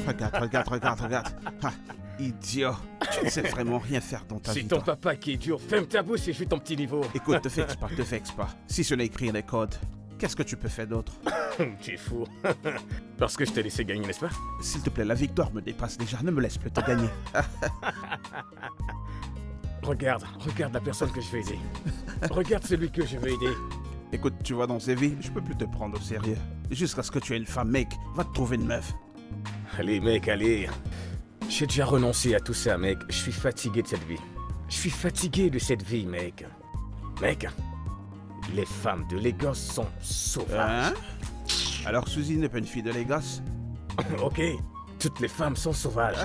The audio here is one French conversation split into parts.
Regarde, regarde, regarde, regarde. Ah, idiot. Tu ne sais vraiment rien faire dans ta vie. C'est ton toi. papa qui est dur. Ferme ta bouche et je suis ton petit niveau. Écoute, te vexe pas, te vexe pas. Si ce n'est écrire les codes, qu'est-ce que tu peux faire d'autre? Tu es fou. Parce que je t'ai laissé gagner, n'est-ce pas? S'il te plaît, la victoire me dépasse déjà. Ne me laisse plus te gagner. Regarde la personne que je vais aider. Regarde celui que je veux aider. Écoute, tu vois, dans ces vies, je peux plus te prendre au sérieux. Jusqu'à ce que tu aies une femme, mec. Va te trouver une meuf. Allez, mec, allez. J'ai déjà renoncé à tout ça, mec. Je suis fatigué de cette vie. Je suis fatigué de cette vie, mec. Mec, les femmes de Lagos sont sauvages. Hein? Alors Suzy n'est pas une fille de Lagos? Ok, toutes les femmes sont sauvages.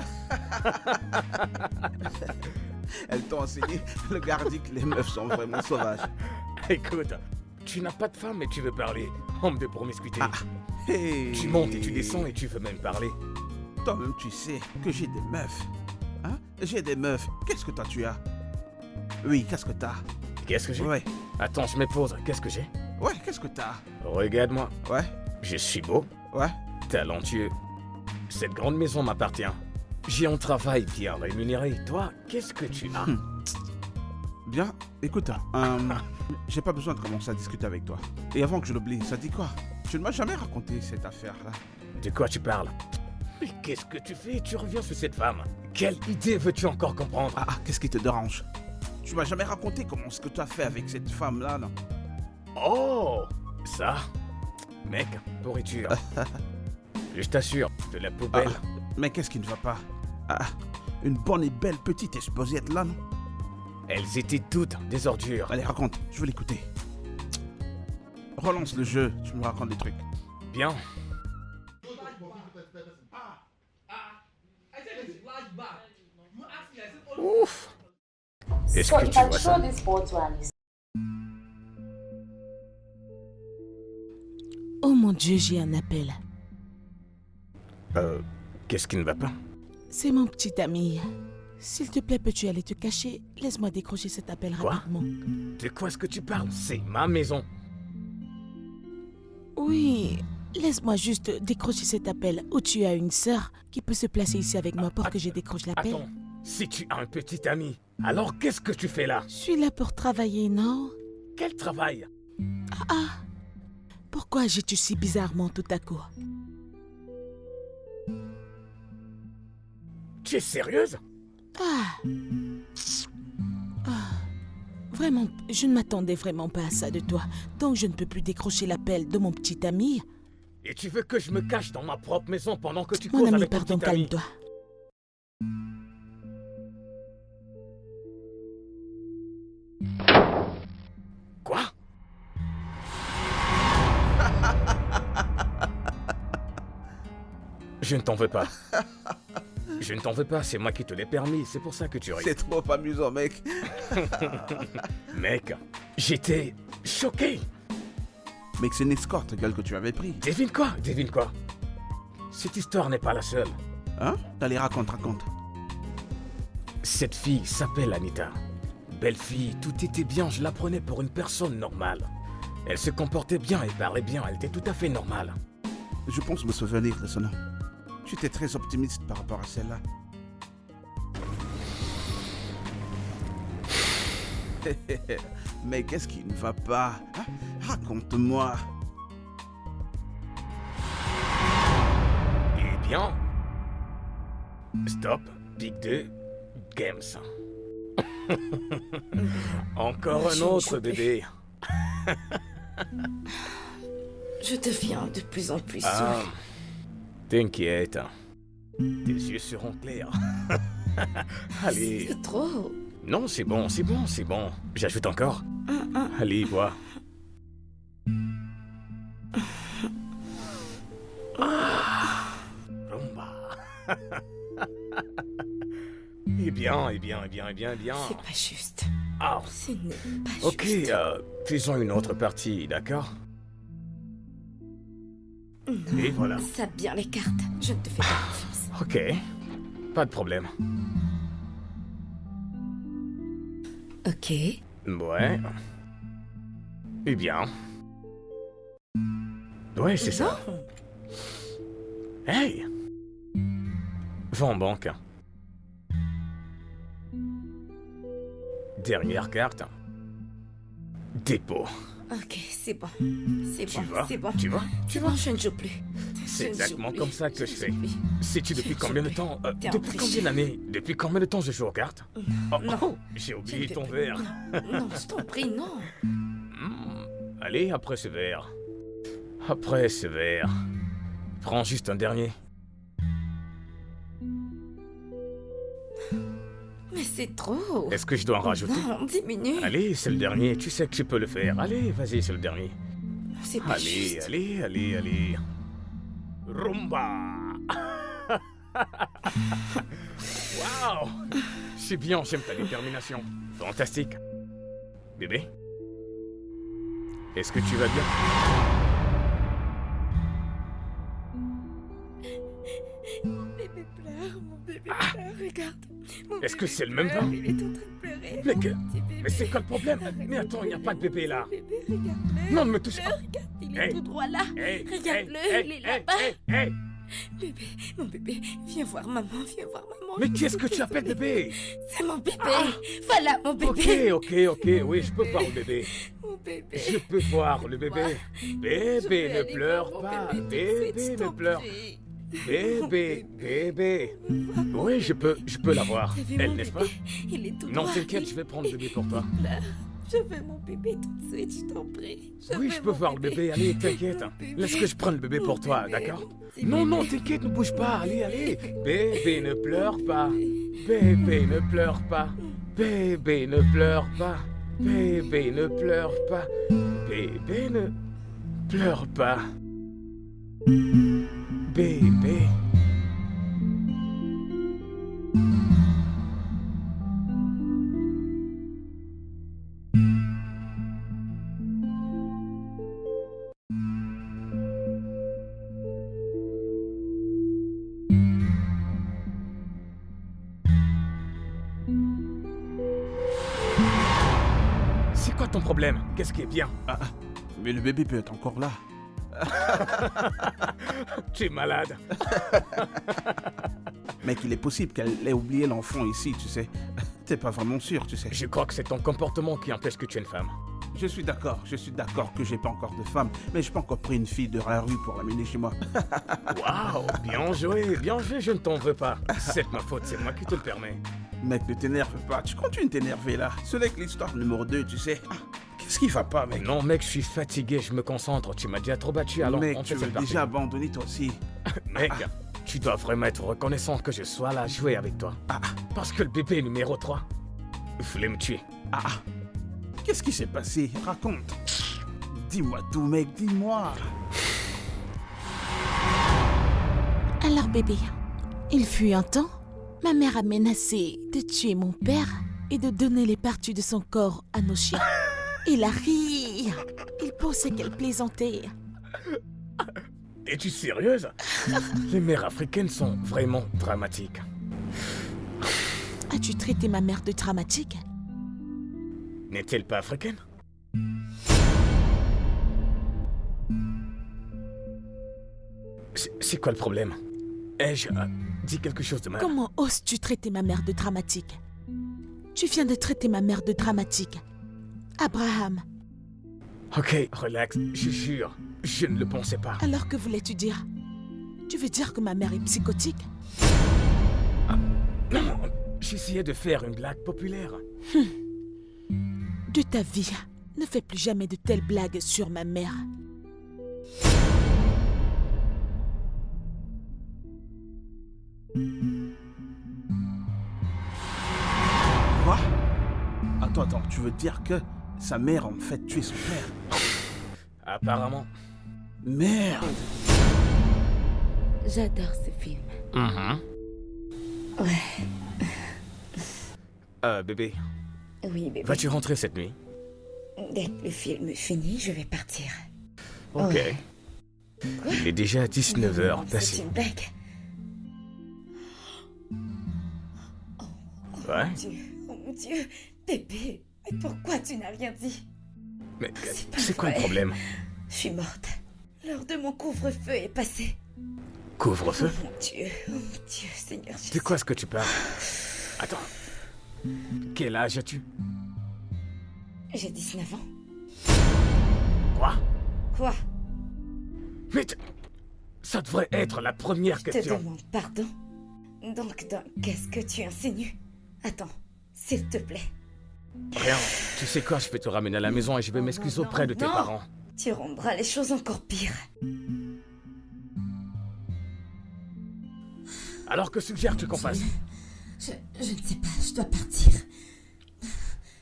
Elles t'ont enseigné, le gars dit que les meufs sont vraiment sauvages. Écoute, tu n'as pas de femme mais tu veux parler. Homme de promiscuité. Ah, hey. Tu montes et tu descends et tu veux même parler. Toi-même, tu sais que j'ai des meufs. Hein? J'ai des meufs. Qu'est-ce que toi, tu as? Oui, qu'est-ce que t'as? Qu'est-ce que j'ai? Ouais. Attends, je me pose. Qu'est-ce que j'ai? Ouais, qu'est-ce que t'as? Regarde-moi. Ouais, Je suis beau, ouais. talentueux. Cette grande maison m'appartient. J'ai un travail bien rémunéré. Toi, qu'est-ce que tu as? Bien, écoute, j'ai pas besoin de commencer à discuter avec toi. Et avant que je l'oublie, ça dit quoi? Tu ne m'as jamais raconté cette affaire-là. De quoi tu parles? Mais qu'est-ce que tu fais? Tu reviens sur cette femme. Quelle idée veux-tu encore comprendre? Ah, qu'est-ce qui te dérange? Tu m'as jamais raconté ce que tu as fait avec cette femme-là, non? Oh, ça? Mec, pourriture. Je t'assure, de la poubelle. Ah, mais qu'est-ce qui ne va pas? Ah, une bonne et belle petite esposiette là, non? Elles étaient toutes des ordures. Allez, raconte, je veux l'écouter. Relance le jeu, tu me racontes des trucs. Bien. Ouf. Est-ce So que if tu I vois show ça? this photo and you Oh mon Dieu, j'ai un appel. Qu'est-ce qui ne va pas? C'est mon petit ami. S'il te plaît, peux-tu aller te cacher? Laisse-moi décrocher cet appel Quoi? rapidement. De quoi est-ce que tu parles? C'est ma maison. Oui, laisse-moi juste décrocher cet appel. Ou tu as une sœur qui peut se placer ici avec moi pour que je décroche l'appel? Attends, si tu as un petit ami, alors qu'est-ce que tu fais là? Je suis là pour travailler, non? Quel travail? Ah, pourquoi agis-tu si bizarrement tout à coup? Tu es sérieuse? Vraiment, je ne m'attendais vraiment pas à ça de toi. Donc je ne peux plus décrocher l'appel de mon petit ami. Et tu veux que je me cache dans ma propre maison pendant que tu Mon causes ami, avec ton pardon, petit ami? calme-toi. Quoi? Je ne t'en veux pas. Je ne t'en veux pas, c'est moi qui te l'ai permis, c'est pour ça que tu ris. C'est trop amusant, mec. Mec, j'étais choqué. Mec, c'est une escorte, gueule, que tu avais pris. Devine quoi? Devine quoi? Cette histoire n'est pas la seule. Hein? Allez, raconte. Cette fille s'appelle Anita. Belle fille, tout était bien, je la prenais pour une personne normale. Elle se comportait bien et parlait bien, elle était tout à fait normale. Je pense me souvenir de ce nom. Tu étais très optimiste par rapport à celle-là. Mais qu'est-ce qui ne va pas? Hein? Raconte-moi. Eh bien... Stop, Big 2, Games. Encore un autre bébé. Je deviens de plus en plus Ah, sourd. t'inquiète. Tes yeux seront clairs. Allez. C'est trop. Non, c'est bon. J'ajoute encore. Allez, bois. Rumba. Eh bien. C'est pas juste. Ah, Ce n'est pas ok, juste. faisons une autre partie, d'accord? Et voilà. Ça bien les cartes. Je ne te fais pas confiance. Ok, pas de problème. Ok. Ouais. Eh bien. Ouais, c'est ça. Non. Hey! Va en banque. Dernière carte. Dépôt. Ok, c'est bon. C'est Tu bon, vois? c'est bon. Tu vois? C'est bon, je ne joue plus. C'est Je ne joue exactement plus. comme ça que je ne fais. joue plus. Sais-tu depuis Je combien de peux. temps T'es un depuis combien tricheur. d'années? Depuis combien de temps je joue aux cartes? Oh, non. oh, j'ai Je ne oublié peux ton plus. verre. Non, je t'en prie, non. Allez, après ce verre. Après ce verre. Prends juste un dernier. Mais c'est trop. Est-ce que je dois en rajouter? Non, diminue. Allez, c'est le dernier. Tu sais que tu peux le faire. Allez, vas-y, c'est le dernier. C'est pas Allez, juste. allez. Rumba. Waouh. C'est bien, j'aime ta détermination. Fantastique. Bébé? Est-ce que tu vas bien? Bébé pleure, mon bébé pleure, regarde. Mon Est-ce que bébé c'est le même pleure, bain? Il est en train de pleurer. Mais mon que- petit bébé. Mais c'est quoi le problème? Arrête Mais de attends, il n'y a pas de pleurer, bébé là. mon bébé, regarde-le. Non, ne me touche pas. Regarde, il est Hey. tout droit là. Hey, Regarde-le, hey, il est hey, là-bas. hey. Bébé, mon bébé, viens voir maman, viens voir maman. Mais je qu'est-ce suis que tu appelles désolée. bébé? C'est mon bébé. Voilà mon bébé. Ok, oui, je peux voir le bébé. Mon bébé. Je peux voir le bébé. Je Bébé, vais ne aller pleure voir mon pas. bébé tout de suite, Bébé, je ne t'en pleure. prie. Bébé. Oui, je peux la voir. T'as vu Elle, mon n'est-ce pas? bébé? Il est tout Non, droit. t'inquiète, je vais prendre le bébé pour toi. Il pleure. Je veux mon bébé tout de suite, je t'en prie. Oui, veux je peux mon voir le bébé. Allez, t'inquiète. Mon bébé. Laisse que je prenne le bébé pour Mon toi, bébé, d'accord? mon petit Non, bébé. non, t'inquiète, ne bouge pas. Allez. Bébé, ne pleure pas. Bébé, ne pleure pas. Bébé, ne pleure pas. Bébé, ne pleure pas. Bébé, ne pleure pas. Bébé. C'est quoi ton problème? Qu'est-ce qui est bien? Mais le bébé peut être encore là. Tu es malade. Mec, il est possible qu'elle ait oublié l'enfant ici, tu sais. T'es pas vraiment sûr, tu sais. Je crois que c'est ton comportement qui empêche que tu es une femme. Je suis d'accord que j'ai pas encore de femme, mais j'ai pas encore pris une fille de la rue pour l'amener chez moi. Waouh, bien joué, je ne t'en veux pas. C'est de ma faute, c'est moi qui te le permets. Mec, ne t'énerve pas, tu continues de t'énerver là. Ce n'est que l'histoire numéro 2, tu sais. Qu'est-ce qui va pas, mec? Non mec, je suis fatigué, je me concentre, tu m'as déjà trop battu, alors Mec, on tu fait veux cette partie. déjà abandonner toi aussi. Mec, tu dois vraiment être reconnaissant que je sois là à jouer avec toi. Parce que le bébé numéro 3 voulait me tuer. Qu'est-ce qui s'est passé? Raconte. Dis-moi tout, mec, dis-moi. Alors bébé, il fut un temps, ma mère a menacé de tuer mon père et de donner les parties de son corps à nos chiens. Il a ri. Il pensait qu'elle plaisantait. Es-tu sérieuse? Les mères africaines sont vraiment dramatiques. As-tu traité ma mère de dramatique? N'est-elle pas africaine? C'est quoi le problème? Ai-je dit quelque chose de mal? Comment oses-tu traiter ma mère de dramatique? Tu viens de traiter ma mère de dramatique. Abraham, Ok, relax, je jure, je ne le pensais pas. alors que voulais-tu dire? Tu veux dire que ma mère est psychotique? Non, j'essayais de faire une blague populaire. De ta vie, ne fais plus jamais de telles blagues sur ma mère. Quoi? Attends, tu veux dire que sa mère a en fait tué son père? Apparemment. Merde! J'adore ce film. Ouais. Bébé, Oui, bébé. vas-tu rentrer cette nuit? Dès que le film est fini, je vais partir. Ok. Quoi? Il est déjà 19h C'est passé. une blague. Ouais? Oh mon Dieu, bébé, mais pourquoi tu n'as rien dit? Mais C'est pas c'est quoi le vrai. problème? Je suis morte. L'heure de mon couvre-feu est passée. Couvre-feu? Oh mon Dieu, Seigneur Jésus. De quoi est-ce que tu parles? Attends. Quel âge as-tu? J'ai 19 ans. Quoi? Quoi? Mais ça devrait être la première Je te question. demande pardon. Donc, qu'est-ce que tu insinues? Attends, s'il te plaît. Rien. Tu sais quoi, je vais te ramener à la maison et je vais Non, m'excuser non, auprès de tes non. parents. Tu rendras les choses encore pires. Alors que suggères-tu qu'on fasse? Je ne sais pas, je dois partir.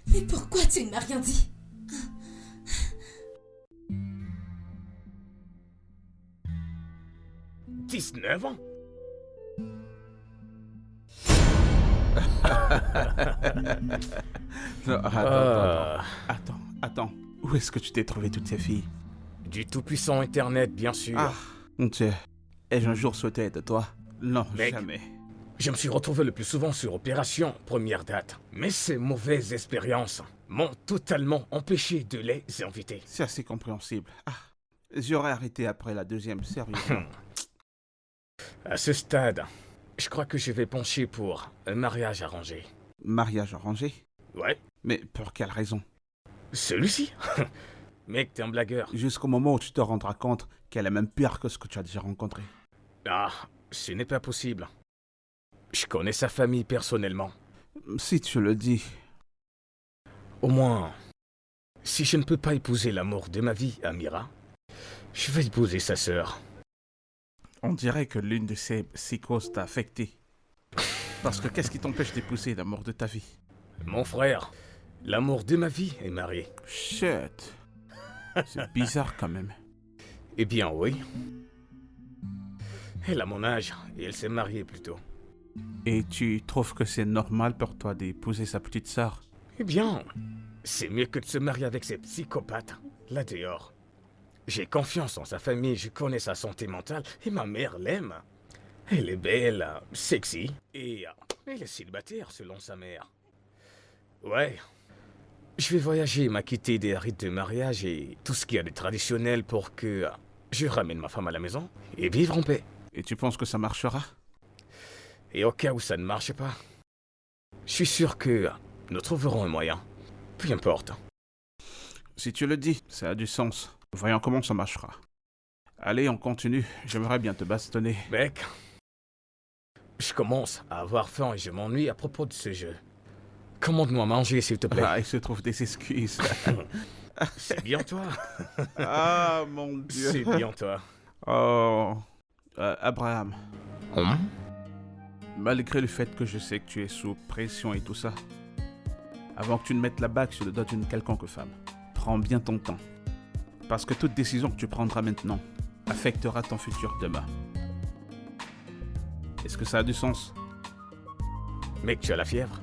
Mais pourquoi tu ne m'as rien dit? 19 ans? Non, attends. Où est-ce que tu t'es trouvé toutes ces filles? Du tout-puissant Internet, bien sûr. Ah, mon Dieu. Ai-je un jour sauté être toi? Non, Mec. jamais. Je me suis retrouvé le plus souvent sur Opération Première Date. Mais ces mauvaises expériences m'ont totalement empêché de les inviter. C'est assez compréhensible. Ah, j'aurais arrêté après la deuxième, sérieusement. À ce stade, je crois que je vais pencher pour un mariage arrangé. Mariage arrangé? Ouais, Mais pour quelle raison? celui-ci. Mec, t'es un blagueur. Jusqu'au moment où tu te rendras compte qu'elle est même pire que ce que tu as déjà rencontré. Ah, ce n'est pas possible. Je connais sa famille personnellement. Si tu le dis. Au moins, si je ne peux pas épouser l'amour de ma vie, Amira, je vais épouser sa sœur. On dirait que l'une de ces psychoses t'a affecté. Parce que qu'est-ce qui t'empêche d'épouser l'amour de ta vie? Mon frère, l'amour de ma vie est marié. Shit. C'est bizarre quand même. Eh bien oui. Elle a mon âge et elle s'est mariée plus tôt. Et tu trouves que c'est normal pour toi d'épouser sa petite sœur? Eh bien, c'est mieux que de se marier avec ces psychopathes, là dehors. J'ai confiance en sa famille, je connais sa santé mentale et ma mère l'aime. Elle est belle, sexy et elle est célibataire selon sa mère. Ouais. Je vais voyager et m'acquitter des rites de mariage et tout ce qu'il y a de traditionnel pour que je ramène ma femme à la maison et vivre en paix. Et tu penses que ça marchera? Et au cas où ça ne marche pas, je suis sûr que nous trouverons un moyen. Peu importe. Si tu le dis, ça a du sens. Voyons comment ça marchera. Allez, on continue. J'aimerais bien te bastonner. Mec, je commence à avoir faim et je m'ennuie à propos de ce jeu. Commande-moi à manger, s'il te plaît. Ah, il se trouve des excuses. C'est bien toi. Ah, mon Dieu. C'est bien toi. Oh. Abraham, Hum? malgré le fait que je sais que tu es sous pression et tout ça, avant que tu ne mettes la bague sur le dos d'une quelconque femme, prends bien ton temps. Parce que toute décision que tu prendras maintenant affectera ton futur demain. Est-ce que ça a du sens? Mec, tu as la fièvre?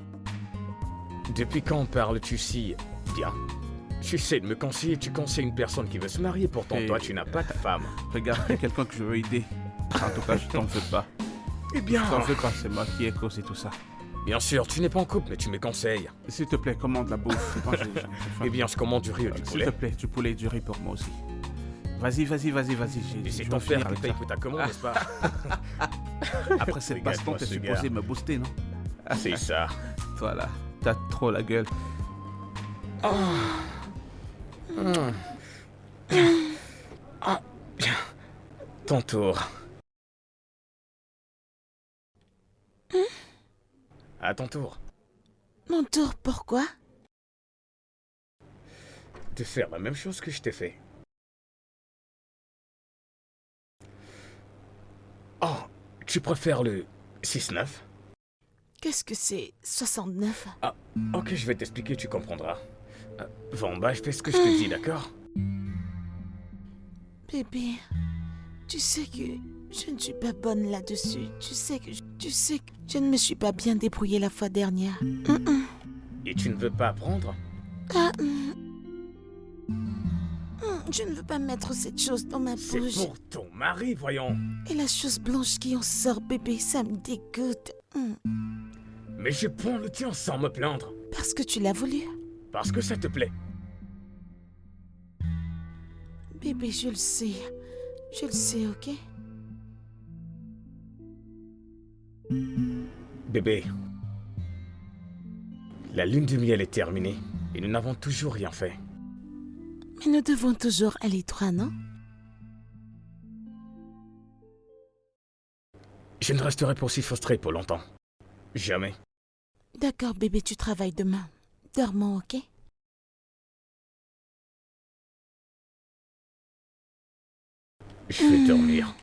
Depuis quand parles-tu si bien? Tu sais de me conseiller, tu conseilles une personne qui veut se marier, pourtant Et- toi tu n'as pas de femme. Regarde, il y a quelqu'un que je veux aider. En tout cas, je t'en veux pas. Eh bien, Je t'en veux pas, c'est moi qui ai causé tout ça. bien sûr, tu n'es pas en couple, mais tu me conseilles. S'il te plaît, commande la bouffe. Moi, j'ai faim. Eh bien, je commande du riz ou du S'il poulet. te plaît, du poulet et du riz pour moi aussi. Vas-y. Et Je c'est dois ton finir père qui avec paye ça. pour ta commande, n'est-ce pas? Après cette baston, Regarde-moi t'es ce supposé gars. me booster, non? C'est ça. Voilà, t'as trop la gueule. Ton tour. À ton tour. Mon tour, pourquoi? De faire la même chose que je t'ai fait. Oh, tu préfères le 6-9? Qu'est-ce que c'est 69? Ah, ok, je vais t'expliquer, tu comprendras. Va en bas, je fais ce que je te dis, d'accord? Bébé, tu sais que je ne suis pas bonne là-dessus. Tu sais que je ne me suis pas bien débrouillée la fois dernière. Et tu ne veux pas apprendre? Je ne veux pas mettre cette chose dans ma C'est bouche. pour ton mari, voyons. Et la chose blanche qui en sort, bébé, ça me dégoûte. Mais je prends le tien sans me plaindre. Parce que tu l'as voulu. Parce que ça te plaît. Bébé, je le sais. Je le sais, ok? Bébé, la lune de miel est terminée et nous n'avons toujours rien fait. Mais nous devons toujours aller droit, non? Je ne resterai pas aussi frustré pour longtemps. Jamais. D'accord, bébé, tu travailles demain. Dormons, ok? Je vais dormir.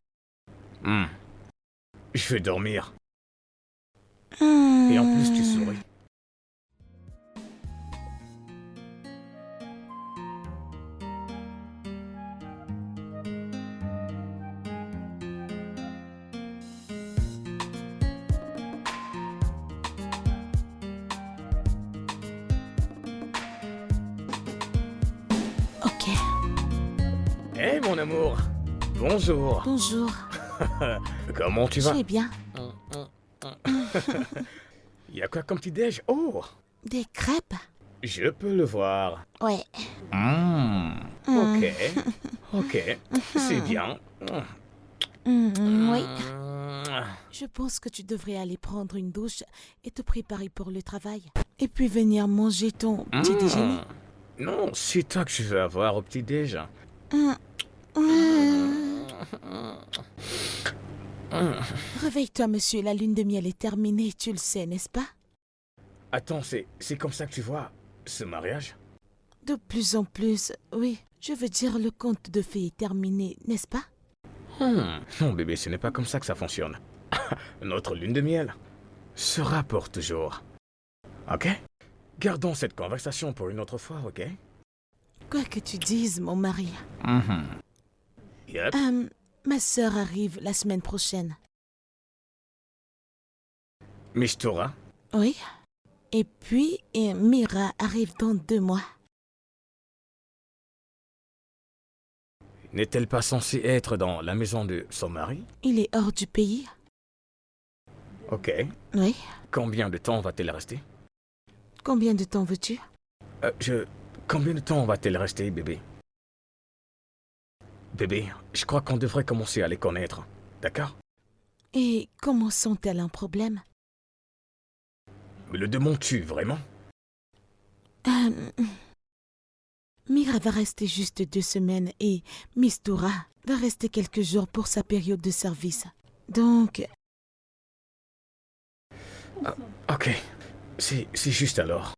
Je vais dormir. Et en plus, tu souris. Ok. Hé, mon amour. Bonjour. Bonjour. Comment tu Je vas? vais bien. Il y a quoi comme petit déj? Oh, Des crêpes? je peux le voir. Ouais. Ok. Ok. C'est bien. Oui. Je pense que tu devrais aller prendre une douche et te préparer pour le travail. Et puis venir manger ton petit déjeuner. Non, c'est toi que je veux avoir au petit déj. Réveille-toi, monsieur, la lune de miel est terminée, tu le sais, n'est-ce pas? Attends, c'est comme ça que tu vois ce mariage? De plus en plus, oui. Je veux dire, le conte de fées est terminé, n'est-ce pas? Non, bébé, ce n'est pas comme ça que ça fonctionne. Notre lune de miel sera pour toujours. Ok? Gardons cette conversation pour une autre fois, ok? Quoi que tu dises, mon mari. Yep. Ma sœur arrive la semaine prochaine. Mistura? Oui. Et puis, Mira arrive dans 2 mois. N'est-elle pas censée être dans la maison de son mari? Il est hors du pays. Ok. Oui. Combien de temps va-t-elle rester? Combien de temps veux-tu? Combien de temps va-t-elle rester, bébé? Bébé, je crois qu'on devrait commencer à les connaître. D'accord? Et comment sont-elles un problème? Me le demandes-tu vraiment? Mira va rester juste 2 semaines et Mistura va rester quelques jours pour sa période de service. Donc, Ok. C'est juste alors.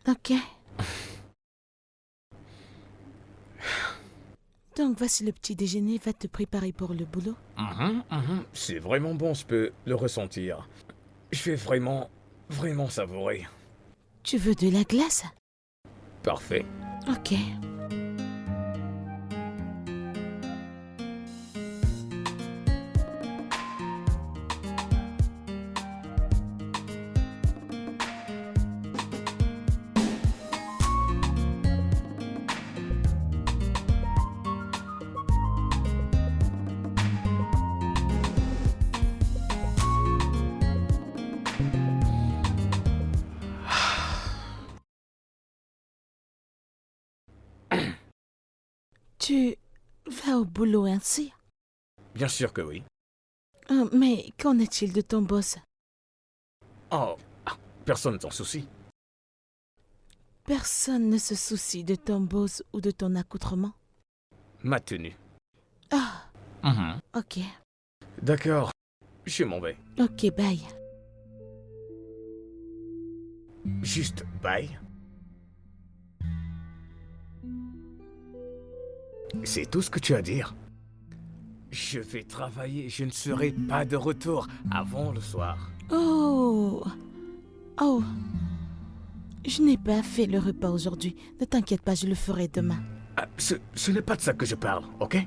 ok. Donc voici le petit déjeuner, va te préparer pour le boulot. C'est vraiment bon, je peux le ressentir. Je vais vraiment savourer. Tu veux de la glace? Parfait. Ok. Tu vas au boulot ainsi? Bien sûr que oui. Mais qu'en est-il de ton boss? Oh, personne ne s'en soucie. Personne ne se soucie de ton boss ou de ton accoutrement? Ma tenue. Ah, ok. D'accord. Je m'en vais. Ok, bye. Juste bye. C'est tout ce que tu as à dire. Je vais travailler, je ne serai pas de retour avant le soir. Oh. Oh. Je n'ai pas fait le repas aujourd'hui. Ne t'inquiète pas, je le ferai demain. Ce n'est pas de ça que je parle, ok?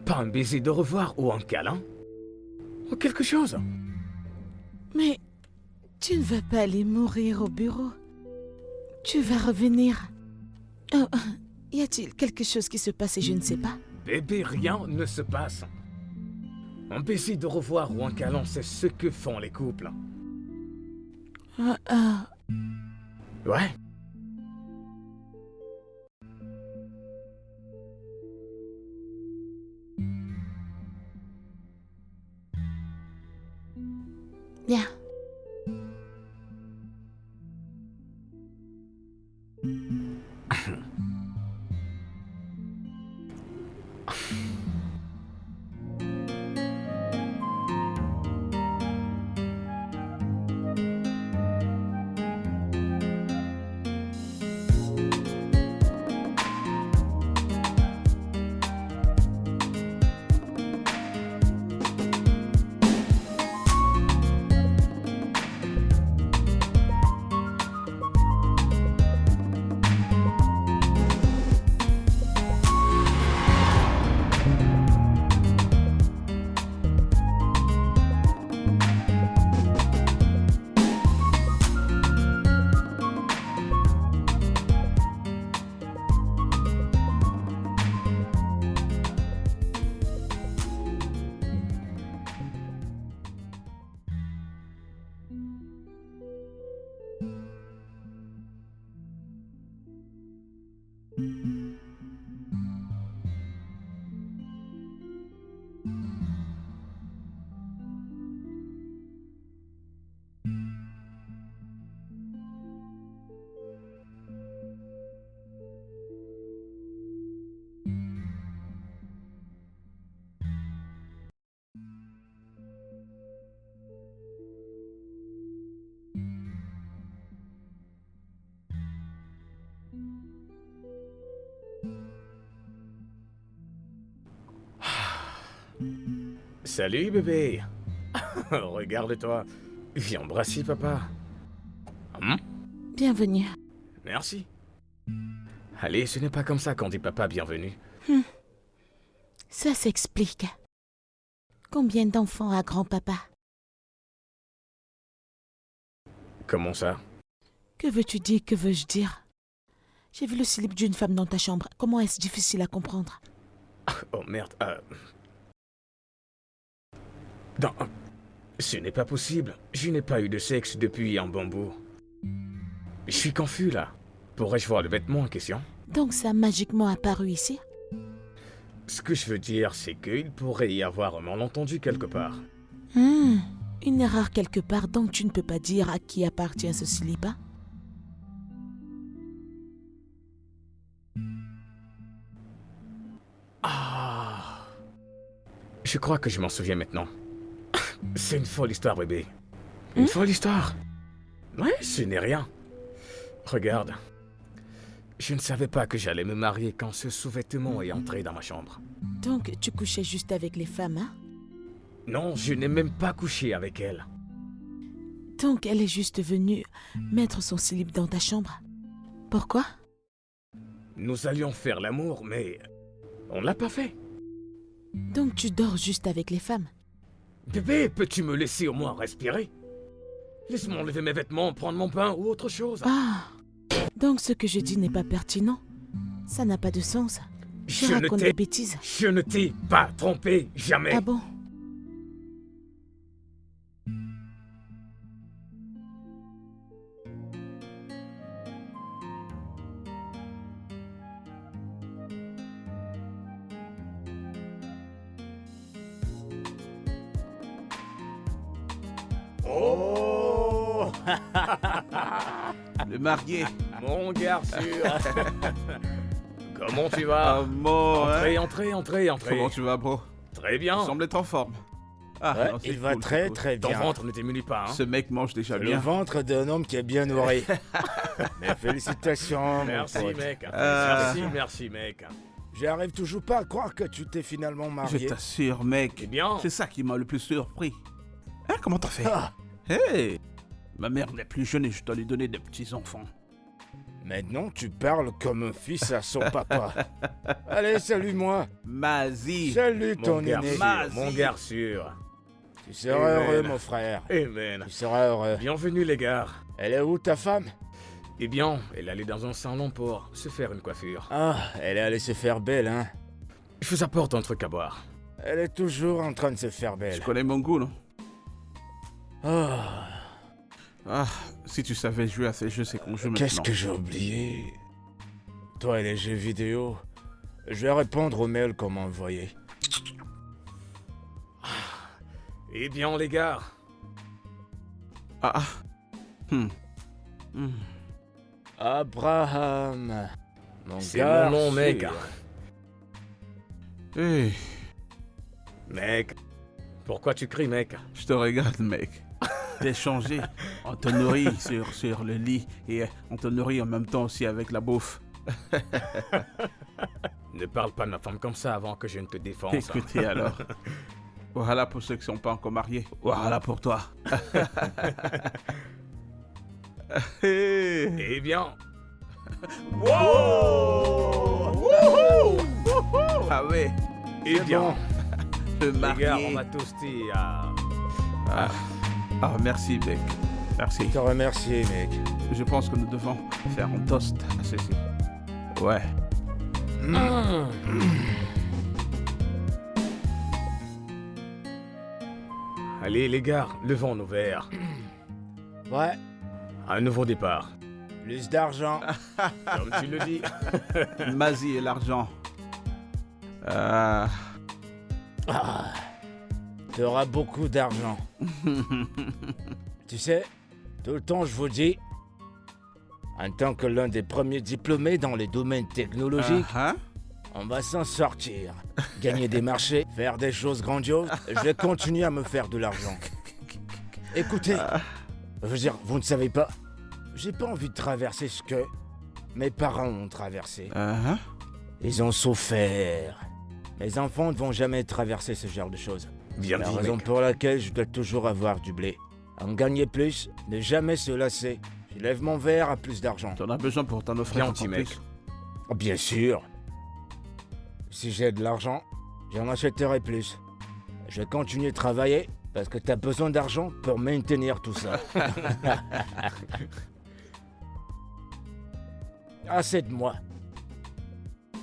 Pas un baiser de revoir ou un câlin? Ou quelque chose. Mais tu ne vas pas aller mourir au bureau. Tu vas revenir. Oh, y a-t-il quelque chose qui se passe et je ne sais pas? Bébé, rien ne se passe. Un baiser de revoir ou un câlin, c'est ce que font les couples. Ouais. Bien. Salut bébé. Regarde-toi. Viens embrasser papa. Bienvenue. Merci. Allez, ce n'est pas comme ça qu'on dit papa bienvenue. Ça s'explique. Combien d'enfants a grand-papa? Comment ça? Que veux-tu dire? Que veux-je dire? J'ai vu le slip d'une femme dans ta chambre. Comment est-ce difficile à comprendre? Oh merde. Non, ce n'est pas possible. Je n'ai pas eu de sexe depuis un bambou. Je suis confus là. Pourrais-je voir le vêtement en question? Donc ça a magiquement apparu ici? Ce que je veux dire, c'est qu'il pourrait y avoir un malentendu quelque part. Une erreur quelque part, donc tu ne peux pas dire à qui appartient ce slip, hein? Je crois que je m'en souviens maintenant. C'est une folle histoire, bébé. Une folle histoire. Ouais, ce n'est rien. Regarde. Je ne savais pas que j'allais me marier quand ce sous-vêtement est entré dans ma chambre. Donc tu couchais juste avec les femmes, hein? Non, je n'ai même pas couché avec elle. Donc elle est juste venue mettre son slip dans ta chambre. Pourquoi? Nous allions faire l'amour, mais on l'a pas fait. Donc tu dors juste avec les femmes? Bébé, peux-tu me laisser au moins respirer? Laisse-moi enlever mes vêtements, prendre mon pain ou autre chose. Ah! Donc ce que je dis n'est pas pertinent? Ça n'a pas de sens. Je Je ne raconte t'ai- des bêtises. Je ne t'ai pas trompé, jamais. Ah bon? Oh, Le marié. mon garçon. Comment tu vas? Comment, hein? Entrez. Comment tu vas, bro? Très Tu bien. sembles être en forme. Ah, Ouais, non, c'est il va cool, très c'est cool. très Ton bien. ventre ne t'émunit pas, hein? Ce mec mange déjà Le bien. ventre d'un homme qui est bien nourri. Mais félicitations, mon Merci, pote. mec. Ah. Merci, mec. J'arrive toujours pas à croire que tu t'es finalement Je marié. t'assure, mec. Eh bien, C'est ça qui m'a le plus surpris. Hein, comment t'as fait? Ah, Hey! Ma mère n'est plus jeune et je dois lui donner des petits-enfants. maintenant tu parles comme un fils à son papa. Allez, salue-moi. Mazie! Salut mon ton garçon, aîné. Mas- mon garçon. Tu seras heureux, Amen. mon frère. Amen. Tu seras heureux. Bienvenue, les gars. Elle est où ta femme? Eh bien, elle allait dans un salon pour se faire une coiffure. Ah, elle est allée se faire belle, hein. Je vous apporte un truc à boire. Elle est toujours en train de se faire Tu belle. connais mon goût, non? Ah, Ah, si tu savais jouer à ces jeux, c'est qu'on joue maintenant. qu'est-ce que j'ai oublié? Toi et les jeux vidéo. Je vais répondre aux mails qu'on m'a envoyés. Eh bien, les gars, Ah, ah. Hmm. Hmm. Abraham. Mon C'est gars mon nom, mec. sûr. Hey, Mec, pourquoi tu cries, mec? je te regarde, mec. T'es changé. On te nourrit sur le lit et on te nourrit en même temps aussi avec la bouffe. Ne parle pas de ma femme comme ça avant que je ne te défonce. Écoutez alors. Voilà pour ceux qui sont pas encore mariés. Voilà pour toi. Hey. Eh bien, Ah ouais, eh bien, le les gars, on marié. m'a toasté à... Ah, merci, mec. Merci. Je te remercie, mec. Je pense que nous devons faire un toast à ceci. Ouais. Allez, les gars, levons nos verres. Ouais, Un nouveau départ. plus d'argent. Comme tu le dis. Mazie et l'argent. Ah. Tu auras beaucoup d'argent. Tu sais, tout le temps je vous dis, en tant que l'un des premiers diplômés dans les domaines technologiques, Hein? on va s'en sortir. Gagner des marchés, faire des choses grandioses, je vais continuer à me faire de l'argent. Écoutez, je veux dire, vous ne savez pas, j'ai pas envie de traverser ce que mes parents ont traversé. Hein? Ils ont souffert. Mes enfants ne vont jamais traverser ce genre de choses. Bien La dit, raison mec. pour laquelle je dois toujours avoir du blé. En gagner plus, ne jamais se lasser. Je lève mon verre à plus d'argent. T'en as besoin pour t'en offrir Bien encore dit, mec. plus. Oh, bien sûr. Si j'ai de l'argent, j'en achèterai plus. Je vais continuer de travailler parce que t'as besoin d'argent pour maintenir tout ça. Assez de moi.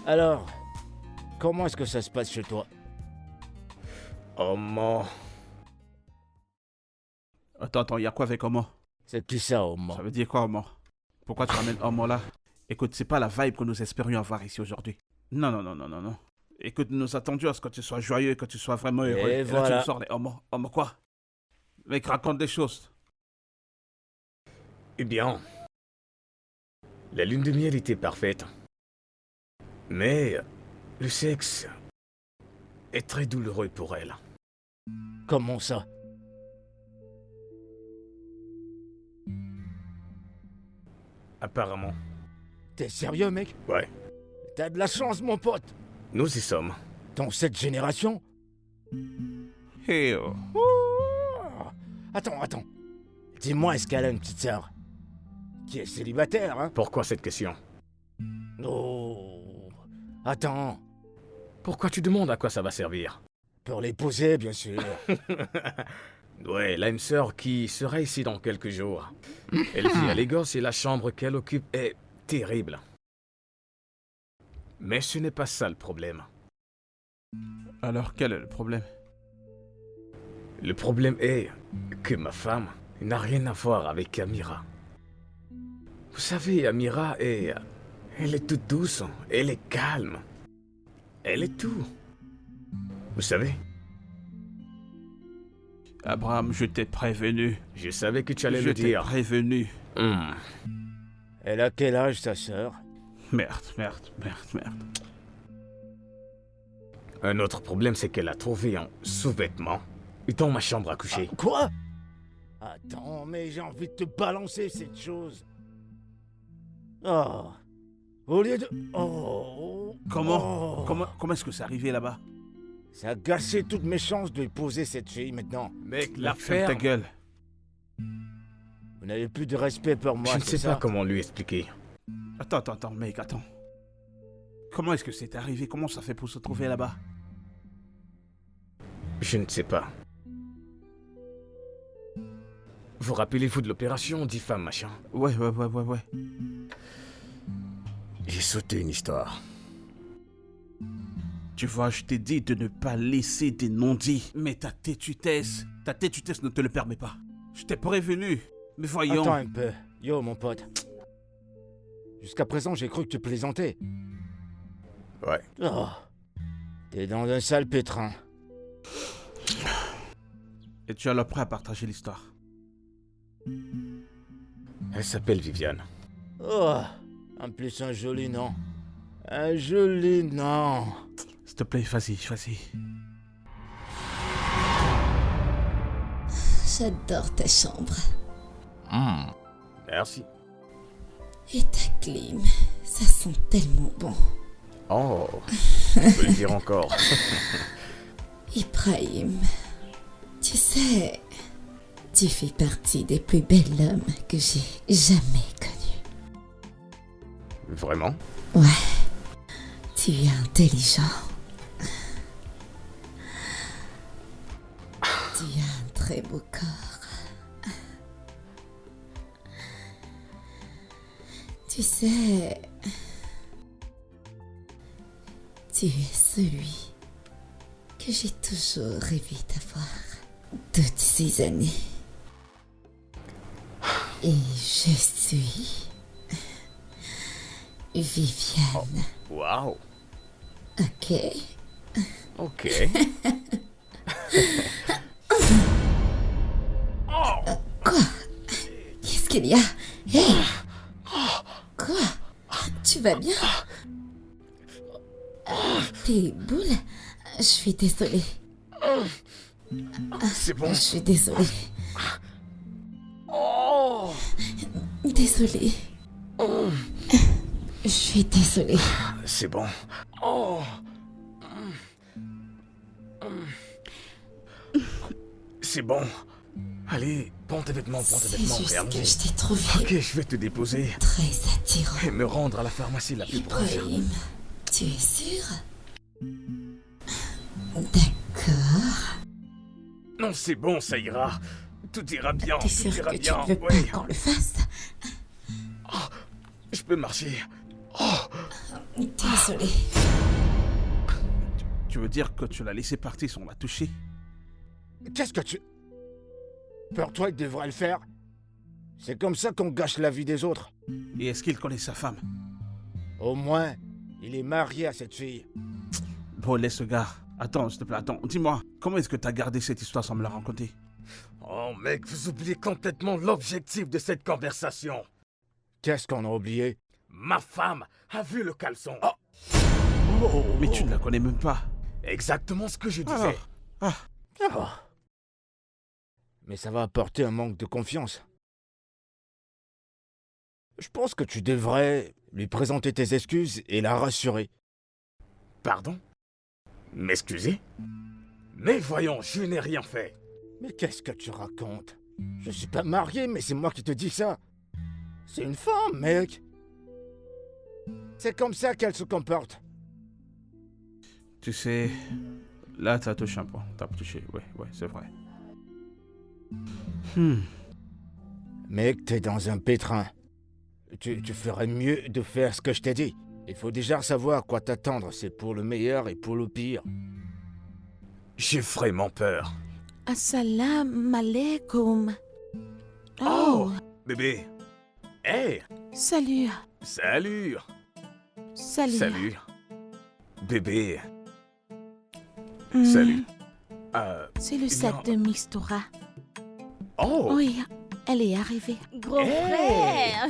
Alors, comment est-ce que ça se passe chez toi? Oh, mon... Attends, y a quoi avec Homo? C'est qui ça, au moins? Ça veut dire quoi, Homo? Pourquoi tu ramènes Homo là? Écoute, c'est pas la vibe que nous espérions avoir ici aujourd'hui. Non. Écoute, nous attendions à ce que tu sois joyeux, que tu sois vraiment heureux. Et là, tu voilà. nous sors les Homo. Homo quoi? Mec, raconte des choses. Eh bien, la lune de miel était parfaite. Mais le sexe est très douloureux pour elle. Comment ça? Apparemment. T'es sérieux, mec? Ouais, T'as de la chance, mon pote. nous y sommes. Dans cette génération? Hey, oh. Oh. Attends. Dis-moi, est-ce qu'elle a une petite sœur? Qui est célibataire, hein? Pourquoi cette question? Oh. Attends. Pourquoi tu demandes à quoi ça va servir? Pour l'épouser, bien sûr. Ouais, elle a une sœur qui sera ici dans quelques jours. Elle vit à Lagos et la chambre qu'elle occupe est terrible. Mais ce n'est pas ça le problème. Alors, quel est le problème? Le problème est que ma femme n'a rien à voir avec Amira. Vous savez, Amira est... Elle est toute douce, elle est calme. Elle est tout. Vous savez, Abraham, je t'ai prévenu. je savais que tu allais Je le t'ai dire. prévenu. Elle a quel âge, ta sœur? Merde. Un autre problème, c'est qu'elle a trouvé un sous-vêtement dans ma chambre à coucher. Quoi? Attends, mais j'ai envie de te balancer cette chose. Oh. Au lieu de... Oh. Comment Oh. Comment est-ce que c'est arrivé là-bas? Ça a gâché toutes mes chances de épouser cette fille maintenant. Mec, Ferme l'affaire... ta gueule. Vous n'avez plus de respect pour moi, Je ne c'est sais ça? pas comment lui expliquer. Attends, mec, attends. Comment est-ce que c'est arrivé? Comment ça fait pour se trouver là-bas? Je ne sais pas. Vous rappelez-vous de l'opération 10 femmes, machin? Ouais. J'ai sauté une histoire. Tu vois, je t'ai dit de ne pas laisser des non-dits. Mais ta têtutesse ne te le permet pas. Je t'ai prévenu. Mais voyons. Attends un peu. Yo, mon pote. Jusqu'à présent, j'ai cru que tu plaisantais. Ouais. Oh. T'es dans un sale pétrin. Et tu es alors prêt à partager l'histoire. Elle s'appelle Viviane. Oh, en plus un joli nom. Un joli nom. S'il te plaît, vas-y, vas-y. J'adore ta chambre. Merci. Et ta clim, ça sent tellement bon. Oh, je peux le dire encore. Ibrahim, tu sais, tu fais partie des plus belles hommes que j'ai jamais connus. Vraiment? Ouais, tu es intelligent. Tu as un très beau corps. Tu sais, tu es celui que j'ai toujours rêvé d'avoir toutes ces années. Et je suis Viviane. Waouh. Ok. Ok. Quoi? Qu'est-ce qu'il y a? Hey! Quoi? Tu vas bien? Tes boules? Je suis désolée. C'est bon. Je suis désolée. Oh. Désolée. Je suis désolée. C'est bon. Oh. C'est bon. Allez, prends tes vêtements, C'est juste regarde. que je t'ai trouvé Ok, je vais te déposer très attirant. et me rendre à la pharmacie la plus proche. Ibrahim, tu es sûr? D'accord. Non, c'est bon, ça ira. Tout ira bien, T'es tout sûr ira que tu bien. ne veux pas Ouais. qu'on le fasse? Je peux marcher. Désolée. Tu veux dire que tu l'as laissé partir sans la toucher? Qu'est-ce que tu... Pour toi, il devrait le faire. C'est comme ça qu'on gâche la vie des autres. Et est-ce qu'il connaît sa femme? Au moins, il est marié à cette fille. Bon, laisse ce gars. Attends, s'il te plaît, attends. Dis-moi, comment est-ce que t'as gardé cette histoire sans me la raconter? Oh mec, vous oubliez complètement l'objectif de cette conversation. Qu'est-ce qu'on a oublié? Ma femme a vu le caleçon. Mais tu ne la connais même pas. Exactement ce que je disais. Alors, Oh. Mais ça va apporter un manque de confiance. Je pense que tu devrais lui présenter tes excuses et la rassurer. Pardon? M'excuser? Mais voyons, je n'ai rien fait. Mais qu'est-ce que tu racontes? Je suis pas marié, mais c'est moi qui te dis ça. C'est une femme, mec. C'est comme ça qu'elle se comporte. tu sais, là, t'as touché un point. T'as touché, ouais, c'est vrai. Mec, t'es dans un pétrin. Tu ferais mieux de faire ce que je t'ai dit. Il faut déjà savoir à quoi t'attendre. C'est pour le meilleur et pour le pire. J'ai vraiment peur. Assalamu alaikum. Oh, bébé. Hey, Salut. salut. Salut. Salut. Bébé, Hmm, salut. C'est le sac de Mistura. Oh, Oui, elle est arrivée. Gros Hey. frère.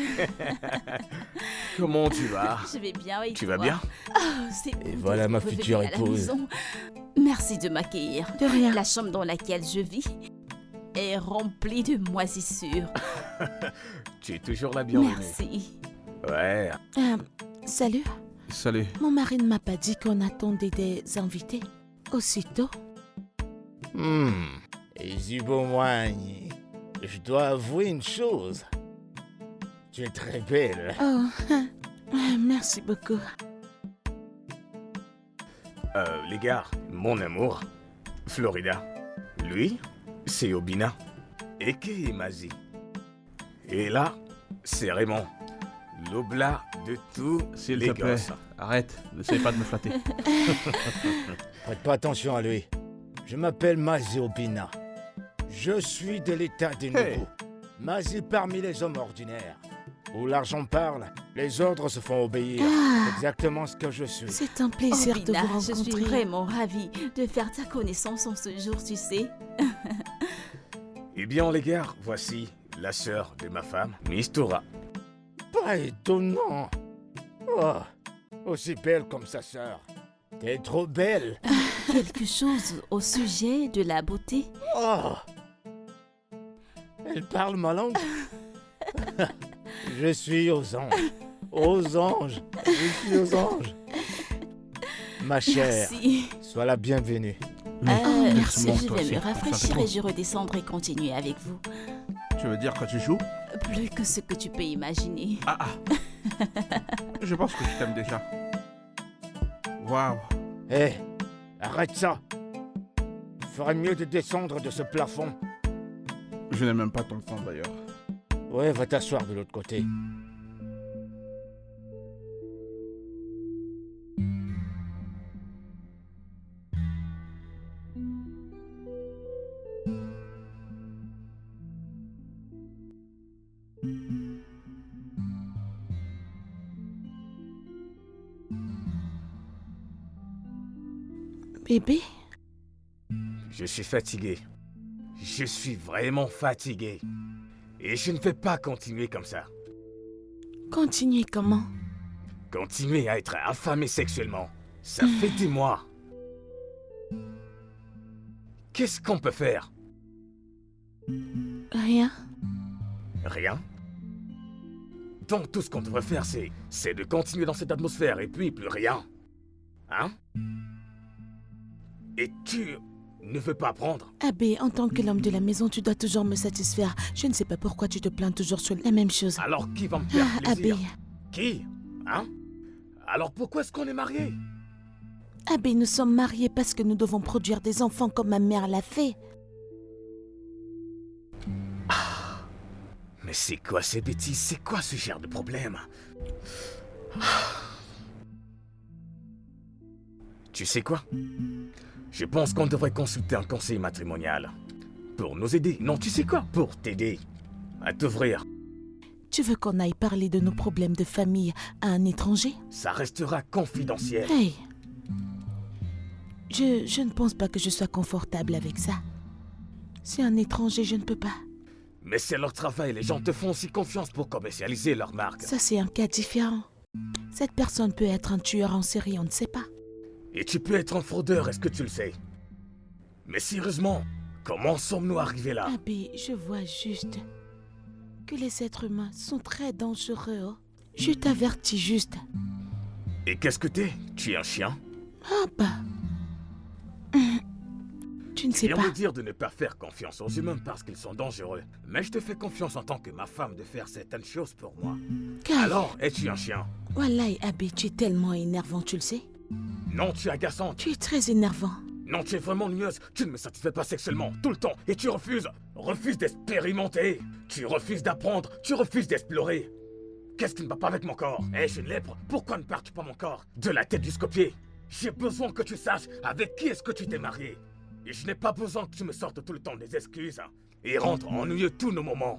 comment tu vas? Je vais bien, et Tu toi? vas bien? Oh, c'est Et bon voilà de ma revenir future à la épouse. maison. Merci de m'accueillir. De rien. La chambre dans laquelle je vis est remplie de moisissures. Tu es toujours la bienvenue. Merci. Ouais. Salut. Salut. Mon mari ne m'a pas dit qu'on attendait des invités. Aussitôt. Izibomoigne, je dois avouer une chose. Tu es très belle. Oh, merci beaucoup. Les gars, mon amour, Florida. Lui, c'est Obina. Eke et Mazi. Et là, c'est Raymond. L'oblat de tous S'il les te plaît, gosses. arrête. N'essaye pas de me flatter. Prête pas attention à lui. Je m'appelle Mazi Obina. Je suis de l'état des Hey. nouveaux. Mazi parmi les hommes ordinaires. Où l'argent parle, les ordres se font obéir. C'est exactement ce que je suis. C'est un plaisir de Bina, vous je suis rencontrer. vraiment ravie de faire ta connaissance en ce jour, tu sais. Eh bien, les gars, voici la sœur de ma femme, Miss Tora. Pas étonnant. Oh, aussi belle comme sa sœur. T'es trop belle. Quelque chose au sujet de la beauté? Oh. Elle parle ma langue. Je suis aux anges. Aux anges. Je suis aux anges. Ma chère, Merci. sois la bienvenue. Merci, bon, je toi vais aussi. me Ça fait rafraîchir trop. et je redescendrai continuer avec vous. Tu veux dire quand tu joues? Plus que ce que tu peux imaginer. Ah ah. Je pense que je t'aime déjà. Waouh. Hé, arrête ça. Il ferait mieux de descendre de ce plafond. Je n'ai même pas ton temps d'ailleurs. Ouais, va t'asseoir de l'autre côté. Bébé, Je suis fatigué. Je suis vraiment fatigué. Et je ne vais pas continuer comme ça. continuez comment? Continuer à être affamé sexuellement. Ça fait des mois. Qu'est-ce qu'on peut faire? Rien. Rien. Donc tout ce qu'on devrait faire, c'est de continuer dans cette atmosphère et puis plus rien. Hein? Et tu ne veux pas apprendre? Abbé, en tant que l'homme de la maison, tu dois toujours me satisfaire. Je ne sais pas pourquoi tu te plains toujours sur la même chose. Alors qui va me faire Ah, Abbé, plaisir? Qui? Hein? Alors pourquoi est-ce qu'on est mariés? Abbé, nous sommes mariés parce que nous devons produire des enfants comme ma mère l'a fait. Mais c'est quoi ces bêtises? C'est quoi ce genre de problème? Tu sais quoi? Je pense qu'on devrait consulter un conseil matrimonial. Pour nous aider. Non, tu sais quoi? Pour t'aider. À t'ouvrir. Tu veux qu'on aille parler de nos problèmes de famille à un étranger? Ça restera confidentiel. Hey! Je ne pense pas que je sois confortable avec ça. C'est un étranger, je ne peux pas. Mais c'est leur travail. Les gens te font aussi confiance pour commercialiser leur marque. Ça, c'est un cas différent. Cette personne peut être un tueur en série, on ne sait pas. Et tu peux être un fraudeur, est-ce que tu le sais? Mais sérieusement, comment sommes-nous arrivés là? Abbé, je vois juste que les êtres humains sont très dangereux. Oh. Je t'avertis juste. Et qu'est-ce que t'es? Tu es un chien? Ah bah. Tu ne sais Viens pas. me dire de ne pas faire confiance aux humains parce qu'ils sont dangereux. Mais je te fais confiance en tant que ma femme de faire certaines choses pour moi. Kai, Alors, es-tu un chien? Wallahi, Abbé, tu es tellement énervant, tu le sais. Non, tu es agaçante. Tu es très énervant. Non, tu es vraiment nueuse. Tu ne me satisfais pas sexuellement, tout le temps. Et tu refuses. Refuses d'expérimenter. Tu refuses d'apprendre. Tu refuses d'explorer. Qu'est-ce qui ne va pas avec mon corps? Eh, je suis une lèpre. Pourquoi ne pars-tu pas mon corps? De la tête jusqu'aux pieds. J'ai besoin que tu saches avec qui est-ce que tu t'es marié. Et je n'ai pas besoin que tu me sortes tout le temps des excuses. Et rendent ennuyeux tous nos moments.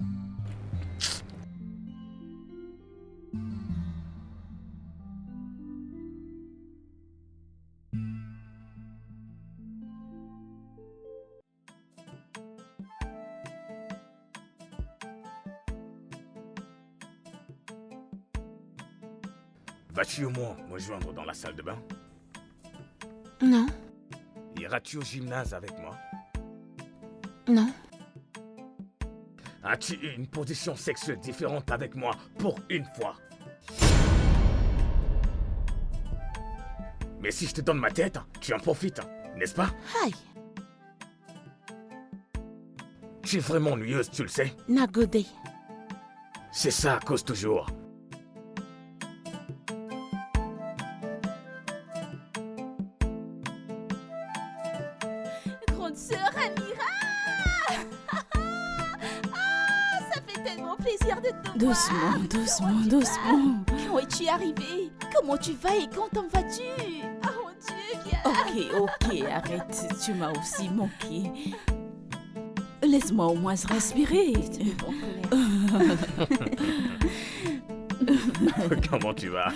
Vas-tu au moins me joindre dans la salle de bain? Non, Iras-tu au gymnase avec moi? non. As-tu eu une position sexuelle différente avec moi pour une fois? Mais si je te donne ma tête, tu en profites, n'est-ce pas? Aïe, Tu es vraiment ennuyeuse, tu le sais. Nagodé. C'est ça, cause toujours. Grande sœur Amira! Ah, ça fait tellement plaisir de te Doucement, voir. doucement, doucement. Comment es-tu arrivé? Comment tu vas et quand en vas-tu? Oh mon Dieu, viens. Ok, arrête. Tu m'as aussi manqué. Laisse-moi au moins respirer. Comment tu vas?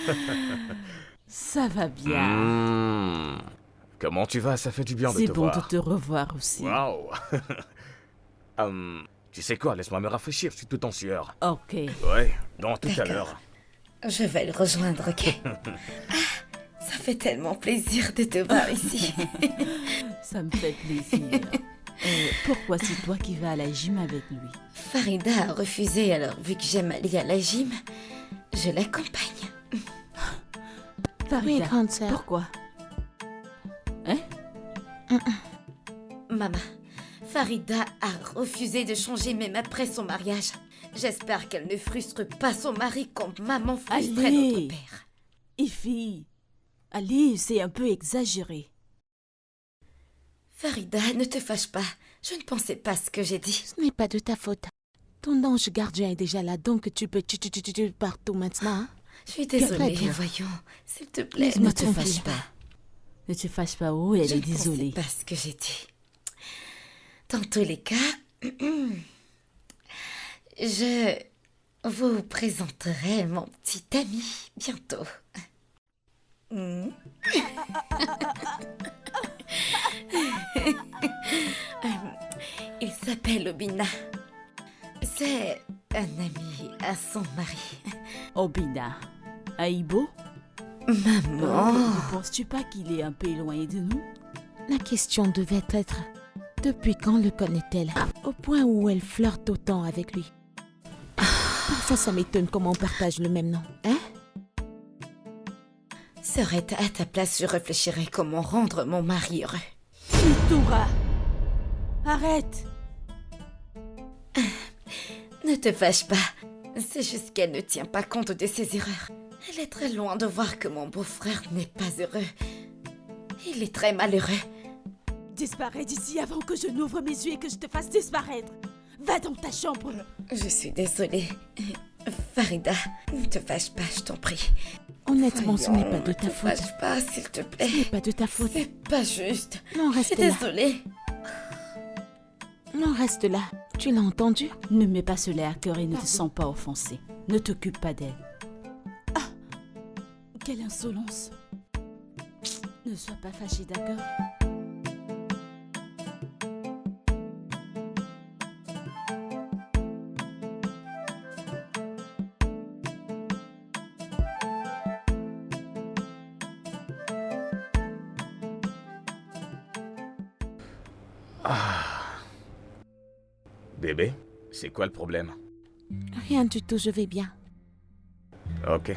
Ça va bien. Comment tu vas? Ça fait du bien de C'est te bon voir. de te revoir aussi. Waouh. Tu sais quoi, laisse-moi me rafraîchir, je suis tout en sueur. Ok. Ouais, dans tout à D'accord. l'heure. Je vais le rejoindre, ok? Ça fait tellement plaisir de te voir ici. Ça me fait plaisir. Pourquoi c'est toi qui vas à la gym avec lui? Farida a refusé, alors vu que j'aime aller à la gym, je l'accompagne. Farida, Oui, grande sœur. pourquoi? Hein? Maman, Farida a refusé de changer même après son mariage. J'espère qu'elle ne frustre pas son mari comme maman frustrait Allez. notre père. Ify, allez, c'est un peu exagéré. Farida, ne te fâche pas. Je ne pensais pas ce que j'ai dit. Ce n'est pas de ta faute. Ton ange gardien est déjà là, donc tu peux partout maintenant. Hein? Je suis Très désolée, bien. voyons. S'il te plaît, Laisse-moi ne te fâche tranquille. pas. Ne te fâche pas, oh, elle Je est ne pensais désolée. pas ce que j'ai dit. Dans tous les cas, je vous présenterai mon petit ami bientôt. Hmm. Il s'appelle Obina. C'est un ami à son mari. Obina. Aïbo, Maman, ne penses-tu pas qu'il est un peu éloigné de nous? La question devait être depuis quand le connaît-elle? Au point où elle flirte autant avec lui. Parfois, ça m'étonne comment on partage le même nom. Hein? serait à ta place, je réfléchirais comment rendre mon mari heureux. Mitoura, arrête. Ne te fâche pas. C'est juste qu'elle ne tient pas compte de ses erreurs. Elle est très loin de voir que mon beau-frère n'est pas heureux. Il est très malheureux. Disparais d'ici avant que je n'ouvre mes yeux et que je te fasse disparaître. Va dans ta chambre. Je suis désolée. Farida, ne te fâche pas, je t'en prie. Honnêtement, ce n'est pas Voyons, de ta Ne te faute. fâche pas, s'il te Ce n'est plaît. pas de ta faute. C'est pas juste. Non, Je suis reste là. désolée. Non, reste là. Tu l'as entendu? Ne mets pas cela à cœur et ne te Pardon. sens pas offensé. Ne t'occupe pas d'elle. Ah, quelle insolence. Ne sois pas fâché, d'accord? Bébé, c'est quoi le problème? Rien du tout, je vais bien. Ok.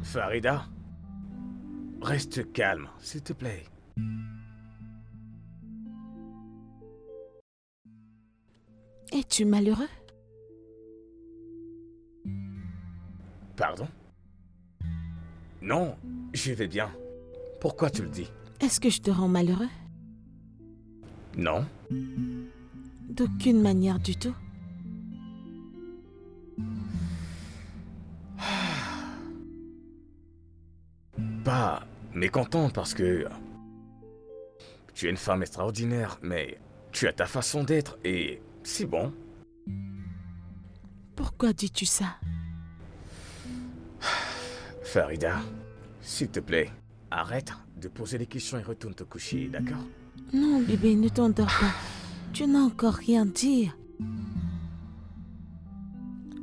Farida, reste calme, s'il te plaît. Es-tu malheureux? Pardon? Non, je vais bien. Pourquoi tu le dis? Est-ce que je te rends malheureux? Non. D'aucune manière du tout. Pas mécontent parce que tu es une femme extraordinaire, mais tu as ta façon d'être et c'est bon. Pourquoi dis-tu ça? Farida, s'il te plaît, arrête de poser des questions et retourne te coucher, d'accord? Non, bébé, ne t'endors pas. Tu n'as encore rien dit.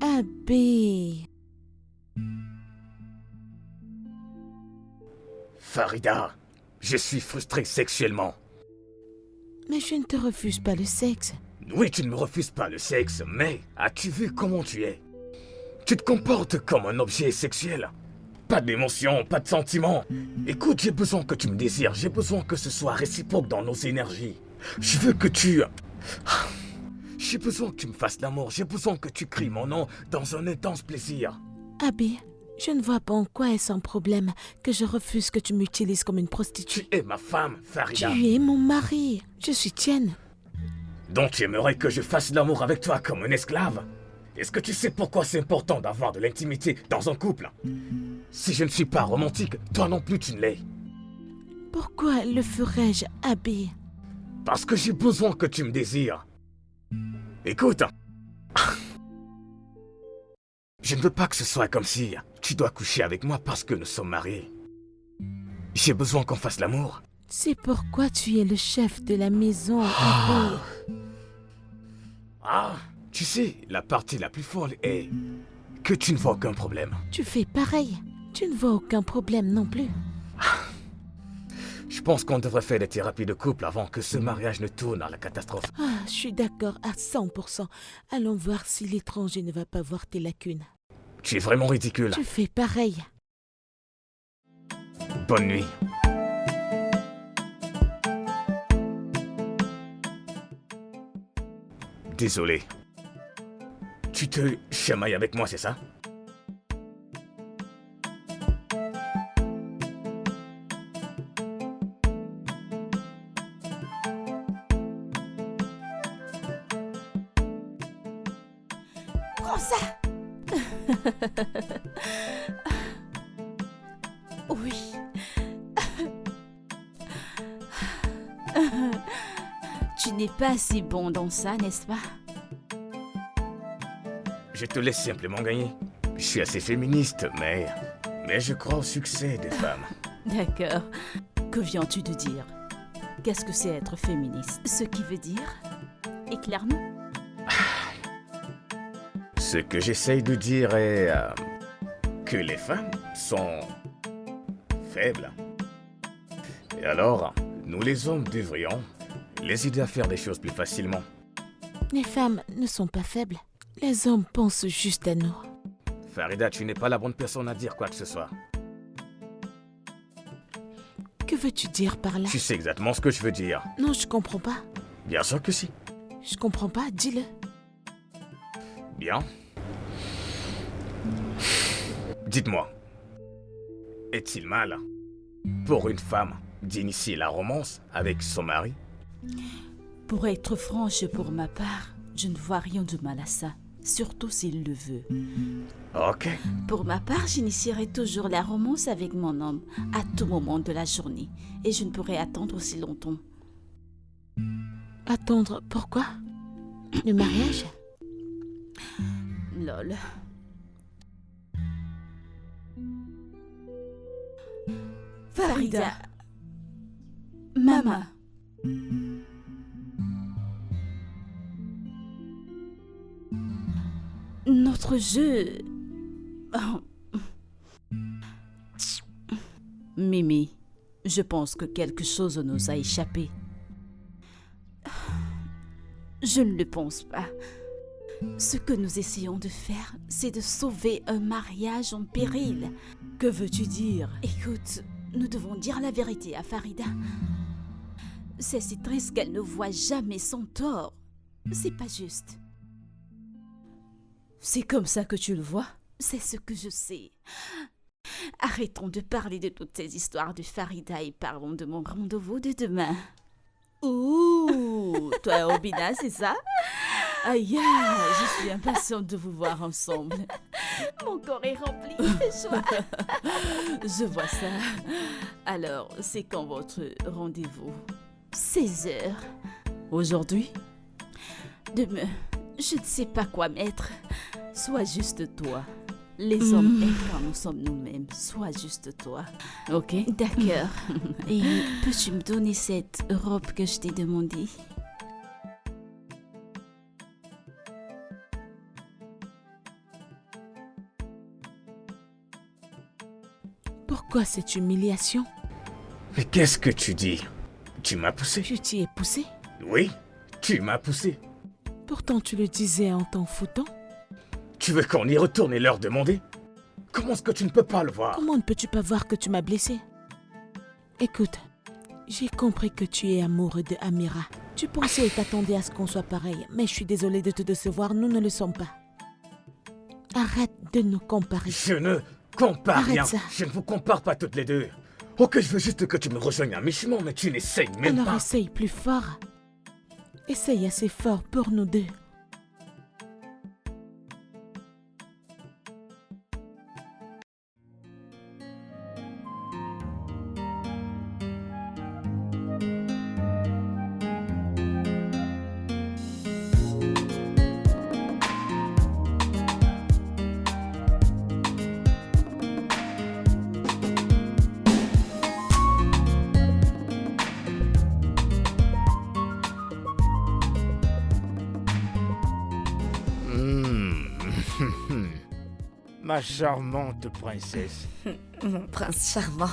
Abby. Farida, je suis frustré sexuellement. Mais je ne te refuse pas le sexe. Oui, tu ne me refuses pas le sexe, mais as-tu vu comment tu es? Tu te comportes comme un objet sexuel. Pas d'émotion, pas de sentiments. Écoute, j'ai besoin que tu me désires, j'ai besoin que ce soit réciproque dans nos énergies. Je veux que tu... J'ai besoin que tu me fasses l'amour, j'ai besoin que tu cries mon nom dans un intense plaisir. Abby, je ne vois pas en quoi est-ce un problème que je refuse que tu m'utilises comme une Tu prostituée. es ma femme, Farida. Tu es mon mari. Je suis tienne. Donc tu aimerais que je fasse l'amour avec toi comme une esclave? Est-ce que tu sais pourquoi c'est important d'avoir de l'intimité dans un couple? Si je ne suis pas romantique, toi non plus tu ne l'es. Pourquoi le ferais-je, Abby? Parce que j'ai besoin que tu me désires. Écoute, Je ne veux pas que ce soit comme si tu dois coucher avec moi parce que nous sommes mariés. J'ai besoin qu'on fasse l'amour. C'est pourquoi tu es le chef de la maison, Harry. Ah, tu sais, la partie la plus folle est que tu ne vois aucun problème. Tu fais pareil. Tu ne vois aucun problème non plus. Je pense qu'on devrait faire des thérapies de couple avant que ce mariage ne tourne à la catastrophe. Ah, je suis d'accord à 100%. Allons voir si l'étranger ne va pas voir tes lacunes. Tu es vraiment ridicule. Tu fais pareil. Bonne nuit. Désolé. Tu te chamailles avec moi, c'est ça? Prends ça. Oui. Tu n'es pas si bon dans ça, n'est-ce pas? Je te laisse simplement gagner. Je suis assez féministe, mais je crois au succès des femmes. D'accord. Que viens-tu de dire? Qu'est-ce que c'est être féministe? Ce qui veut dire? Éclaire-nous. Ce que j'essaye de dire est que les femmes sont faibles. Et alors, nous les hommes devrions les aider à faire des choses plus facilement. Les femmes ne sont pas faibles. Les hommes pensent juste à nous. Farida, tu n'es pas la bonne personne à dire quoi que ce soit. Que veux-tu dire par là? Tu sais exactement ce que je veux dire. Non, je comprends pas. Bien sûr que si. Je comprends pas, dis-le. Bien. Dites-moi, est-il mal pour une femme d'initier la romance avec son mari? Pour être franche pour ma part, je ne vois rien de mal à ça, surtout s'il le veut. Ok. Pour ma part, j'initierai toujours la romance avec mon homme à tout moment de la journée et je ne pourrai attendre aussi longtemps. Attendre, pourquoi? Le mariage? Lol. Farida. Maman. Notre jeu... Oh. Mimi, je pense que quelque chose nous a échappé. Je ne le pense pas. Ce que nous essayons de faire, c'est de sauver un mariage en péril. Que veux-tu dire? Écoute, nous devons dire la vérité à Farida. C'est si triste qu'elle ne voit jamais son tort. C'est pas juste. C'est comme ça que tu le vois? C'est ce que je sais. Arrêtons de parler de toutes ces histoires de Farida et parlons de mon rendez-vous de demain. Ouh, toi et Obina, c'est ça? Aïe, je suis impatiente de vous voir ensemble. Mon corps est rempli de joie. Je vois ça. Alors, c'est quand votre rendez-vous? 16 heures. Aujourd'hui? Demain, je ne sais pas quoi mettre. Sois juste toi. Les hommes aiment quand nous sommes nous-mêmes. Sois juste toi. Ok? D'accord. Et peux-tu me donner cette robe que je t'ai demandée? Pourquoi cette humiliation? Mais qu'est-ce que tu dis? Tu m'as poussé? Je t'y ai poussé. Oui, tu m'as poussé. Pourtant, tu le disais en t'en foutant. Tu veux qu'on y retourne et leur demander? Comment est-ce que tu ne peux pas le voir? Comment ne peux-tu pas voir que tu m'as blessé? Écoute, j'ai compris que tu es amoureux de Amira. Tu pensais et t'attendais à ce qu'on soit pareil, mais je suis désolée de te décevoir, nous ne le sommes pas. Arrête de nous comparer. Je ne compare Arrête rien. ça. Je ne vous compare pas toutes les deux. Ok, je veux juste que tu me rejoignes à mi-chemin, mais tu n'essayes même Alors pas. essaye plus fort. Essaye assez fort pour nous deux. Ma charmante princesse. Mon prince charmant.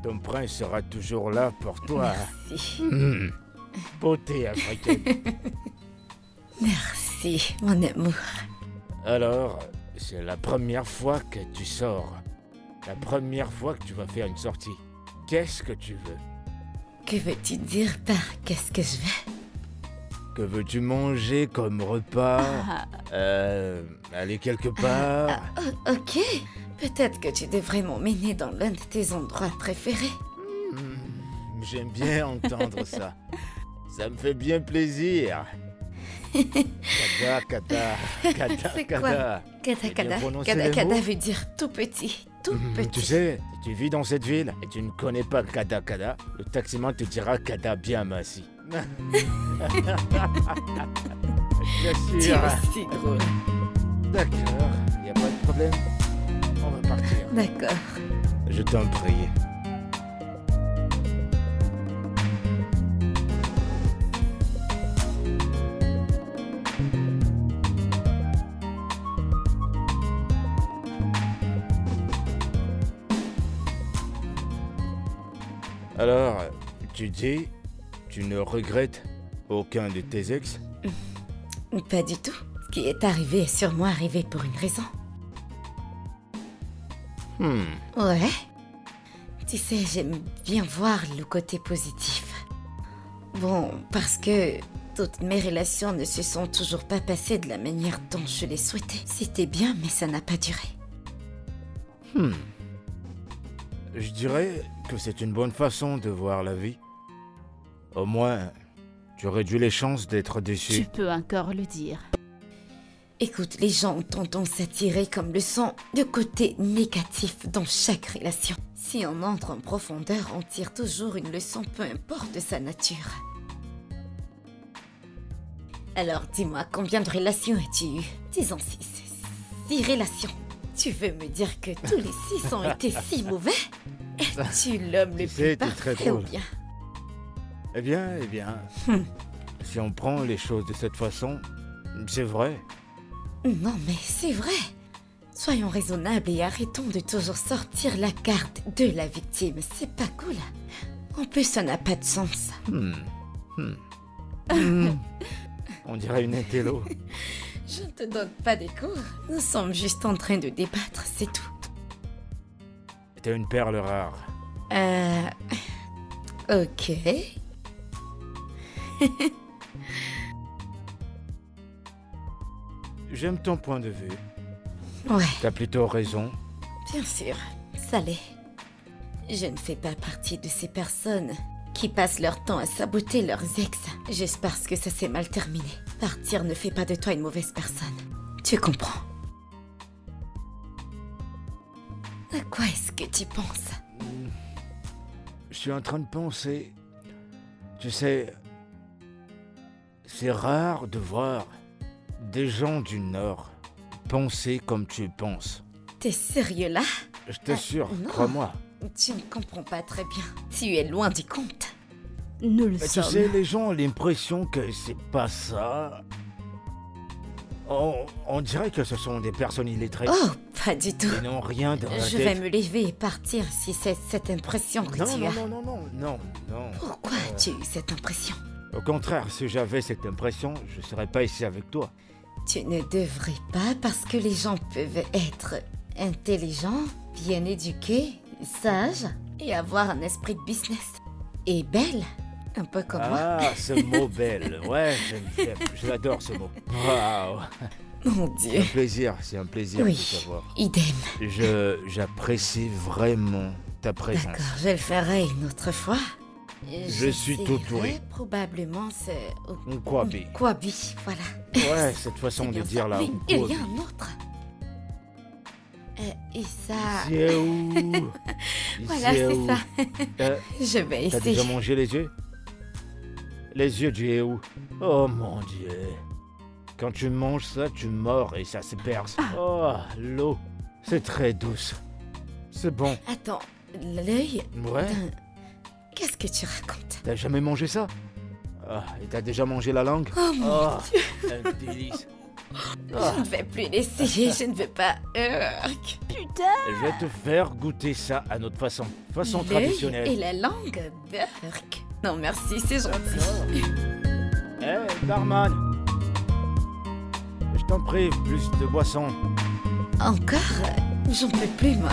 Ton prince sera toujours là pour toi. Merci. Beauté africaine. Merci, mon amour. Alors, c'est la première fois que tu sors. La première fois que tu vas faire une sortie. Qu'est-ce que tu veux? Que veux-tu dire par qu'est-ce que je veux? Que veux-tu manger comme repas? Aller quelque part? Ok. Peut-être que tu devrais m'emmener dans l'un de tes endroits préférés. J'aime bien entendre ça. Ça me fait bien plaisir. Kada. C'est quoi? Kada kada. Kada kada veut dire tout petit. Tout petit. Tu sais, si tu vis dans cette ville et tu ne connais pas Kada Kada, le taximan te dira Kada bien massi. Bien Tu sûr. es si drôle. D'accord, y a pas de problème. On va partir. D'accord. Je t'en prie. Alors, tu dis, tu ne regrettes aucun de tes ex? Pas du tout. Ce qui est arrivé est sûrement arrivé pour une raison. Ouais. Tu sais, j'aime bien voir le côté positif. Bon, parce que toutes mes relations ne se sont toujours pas passées de la manière dont je les souhaitais. C'était bien, mais ça n'a pas duré. Je dirais que c'est une bonne façon de voir la vie. Au moins, tu réduis les chances d'être Tu déçu. peux encore le dire. Écoute, les gens ont tendance à tirer comme leçon le côté négatif dans chaque relation. Si on entre en profondeur, on tire toujours une leçon, peu importe sa nature. Alors, dis-moi, combien de relations as-tu eu? Disons 6. 6 relations. Tu veux me dire que tous les 6 ont été si mauvais? Es-tu l'homme le Tu sais, plus t'es très parfait ou drôle. bien? Eh bien, si on prend les choses de cette façon, c'est vrai. Non, mais c'est vrai. Soyons raisonnables et arrêtons de toujours sortir la carte de la victime. C'est pas cool. En plus, ça n'a pas de sens. On dirait une intello. Je ne te donne pas des cours. Nous sommes juste en train de débattre, c'est tout. T'es une perle rare. Ok. J'aime ton point de vue. Ouais, T'as plutôt raison. bien sûr. Ça l'est. Je ne fais pas partie de ces personnes qui passent leur temps à saboter leurs ex juste parce que ça s'est mal terminé. Partir ne fait pas de toi une mauvaise personne. Tu comprends? À quoi est-ce que tu penses? Je suis en train de penser. Tu sais, c'est rare de voir des gens du Nord penser comme tu penses. T'es sérieux là? Je t'assure, non. crois-moi. Tu ne comprends pas très bien. Tu es loin du compte. Nous le Mais tu sommes. sais, les gens ont l'impression que c'est pas ça. On dirait que ce sont des personnes illettrées. Oh, pas du tout. Ils n'ont rien dans la Je vais tête. me lever et partir si c'est cette impression que Non, tu non, as. non. Pourquoi as-tu eu cette impression? Au contraire, si j'avais cette impression, je serais pas ici avec toi. Tu ne devrais pas parce que les gens peuvent être intelligents, bien éduqués, sages et avoir un esprit de business. Et belle, un peu comme moi. Ah, ce mot belle. Ouais, je l'adore ce mot. Waouh. Mon C'est Dieu. un plaisir, c'est un plaisir Oui, de savoir. idem. J'apprécie vraiment ta présence. D'accord, je le ferai une autre fois. Je suis tout J'essaierai oui. Probablement c'est... Nkwabi. Kwabi, voilà. Ouais, cette façon C'est de bien dire ça. là. Oui, il y a un autre. Et ça... C'est où? Voilà, c'est ça. Euh, Je vais T'as essayer. déjà mangé les yeux? Les yeux du Héou. Oh mon Dieu. Quand tu manges ça, tu mords et ça se perce. Oh, l'eau. C'est très douce. C'est bon. Attends, l'œil Ouais. d'un... Qu'est-ce que tu racontes? T'as jamais mangé ça? Ah, et t'as déjà mangé la langue? Oh mon Oh, un délice. Je ne vais plus l'essayer, je ne veux pas. Putain. Je vais te faire goûter ça à notre façon. Façon L'œil traditionnelle. et la langue, burk. Non merci, c'est gentil. Hé, barman. Je t'en prie, plus de boissons. Encore J'en peux plus, moi.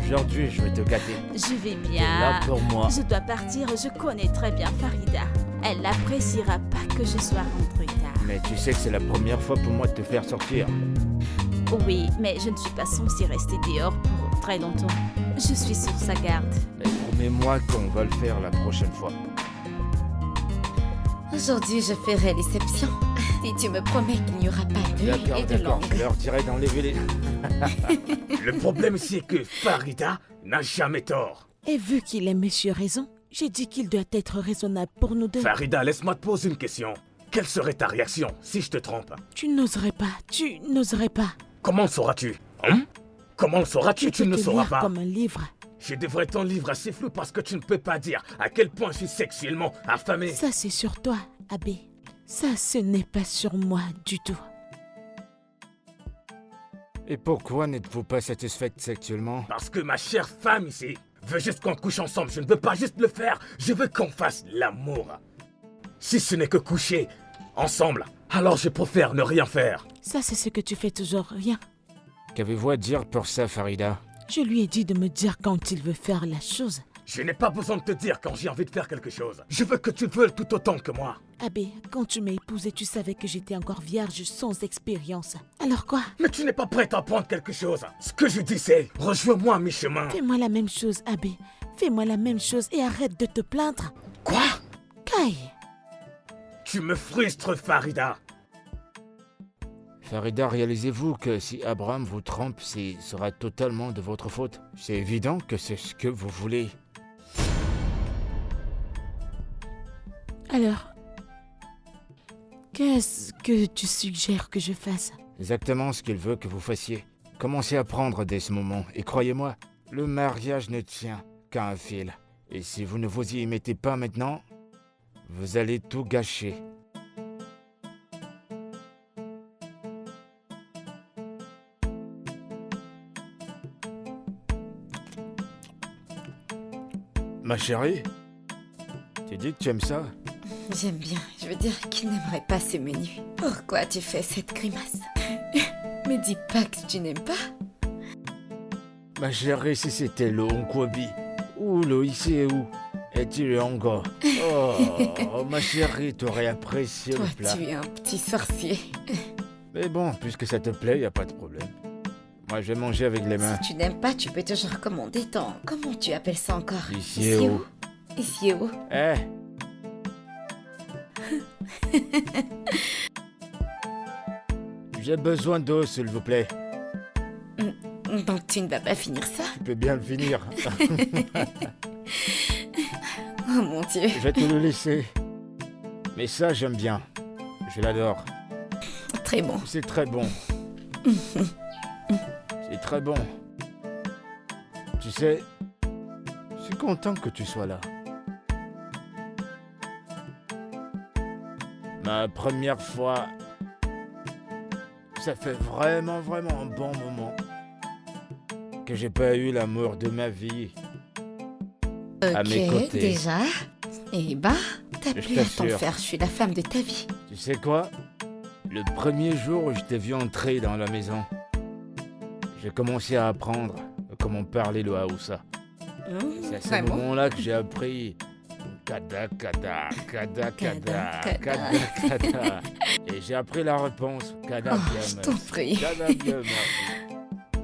Aujourd'hui, je vais te gâter. Je vais Là bien. pour moi. Je dois partir, je connais très bien Farida. Elle n'appréciera pas que je sois rentrée tard. Mais tu sais que c'est la première fois pour moi de te faire sortir. Oui, mais je ne suis pas censée rester dehors pour très longtemps. Je suis sur sa garde. Mais promets-moi qu'on va le faire la prochaine fois. Aujourd'hui, je ferai l'exception. Si tu me promets qu'il n'y aura pas d'œil D'accord, et de d'accord. langue. Je leur dirai d'enlever les... Le problème c'est que Farida n'a jamais tort. Et vu qu'il est monsieur raison, j'ai dit qu'il doit être raisonnable pour nous deux. Farida, laisse-moi te poser une question. Quelle serait ta réaction si je te trompe? Tu n'oserais pas. Comment le sauras-tu? Comment le sauras-tu? Tu ne le te sauras lire pas. comme un livre. Je devrais ton livre assez flou parce que tu ne peux pas dire à quel point je suis sexuellement affamé. Ça, c'est sur toi, Abbé. Ça, ce n'est pas sur moi du tout. Et pourquoi n'êtes-vous pas satisfaite sexuellement? Parce que ma chère femme ici veut juste qu'on couche ensemble. Je ne veux pas juste le faire. Je veux qu'on fasse l'amour. Si ce n'est que coucher ensemble, alors je préfère ne rien faire. Ça, c'est ce que tu fais toujours, rien. Qu'avez-vous à dire pour ça, Farida? Je lui ai dit de me dire quand il veut faire la chose. Je n'ai pas besoin de te dire quand j'ai envie de faire quelque chose. Je veux que tu veuilles tout autant que moi. Abbé, quand tu m'as épousée, tu savais que j'étais encore vierge sans expérience. Alors quoi? Mais tu n'es pas prête à apprendre quelque chose. Ce que je dis c'est, rejoins-moi à mi-chemin. Fais-moi la même chose, Abbé. Fais-moi la même chose et arrête de te plaindre. Quoi? Kai! Tu me frustres, Farida. Farida, réalisez-vous que si Abraham vous trompe, ce sera totalement de votre faute. C'est évident que c'est ce que vous voulez. Alors, qu'est-ce que tu suggères que je fasse? Exactement ce qu'il veut que vous fassiez. Commencez à prendre dès ce moment, et croyez-moi, le mariage ne tient qu'à un fil. Et si vous ne vous y mettez pas maintenant, vous allez tout gâcher. Ma chérie, tu dis que tu aimes ça? J'aime bien. Je veux dire qu'il n'aimerait pas ce menu. Pourquoi tu fais cette grimace? Me dis pas que tu n'aimes pas. Ma chérie, si c'était le Onkwabi, ou le Iséou, et-il le Ongo. Oh, ma chérie, t'aurais apprécié Toi, le plat. tu es un petit sorcier. Mais bon, puisque ça te plaît, y a pas de problème. Moi, je vais manger avec les mains. Si tu n'aimes pas, tu peux toujours commander ton... Comment tu appelles ça encore? Iséou. Iséou. Eh, j'ai besoin d'eau, s'il vous plaît. Donc tu ne vas pas finir ça? Tu peux bien le finir. Oh mon Dieu. Je vais te le laisser. Mais ça, j'aime bien. Je l'adore. Très bon. C'est très bon. C'est très bon. Tu sais, je suis content que tu sois là. Ma première fois, ça fait vraiment un bon moment que j'ai pas eu l'amour de ma vie. À mes côtés. Déjà. Eh ben, t'as Je plus à t'en t'assure. faire, je suis la femme de ta vie. Tu sais quoi? Le premier jour où je t'ai vu entrer dans la maison, j'ai commencé à apprendre comment parler le Haoussa. C'est à ce Vraiment? moment-là que j'ai appris kada kada, kada kada, Kada, kada kada. Et j'ai appris la réponse kada Oh, bien je t'en merci. prie. Kada bien merci.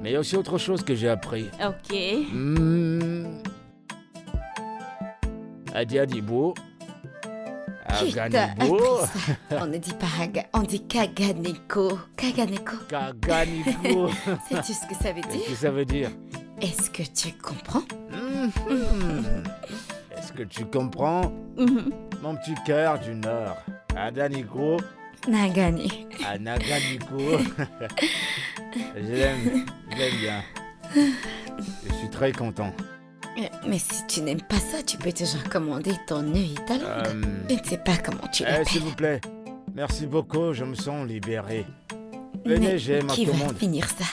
Mais il y a aussi autre chose que j'ai appris. Ok. Adi Adibo. Qui t'a Aganibo. appris ça? On ne dit pas on dit Kaganeko. Kaganeko. Kaganibo. Sais-tu ce que ça veut Qu'est-ce dire? que ça veut dire? Est-ce que tu comprends? Est-ce que tu comprends? Mhm. Mon petit cœur du Nord. Adaniko. Nagani. À Naganiko. je l'aime bien. Je suis très content. Mais si tu n'aimes pas ça, tu peux toujours commander ton œil et ta langue. Je ne sais pas comment tu l'appelles. S'il vous plaît. Merci beaucoup, je me sens libéré. Venez, Mais j'ai ma qui va commande. finir ça?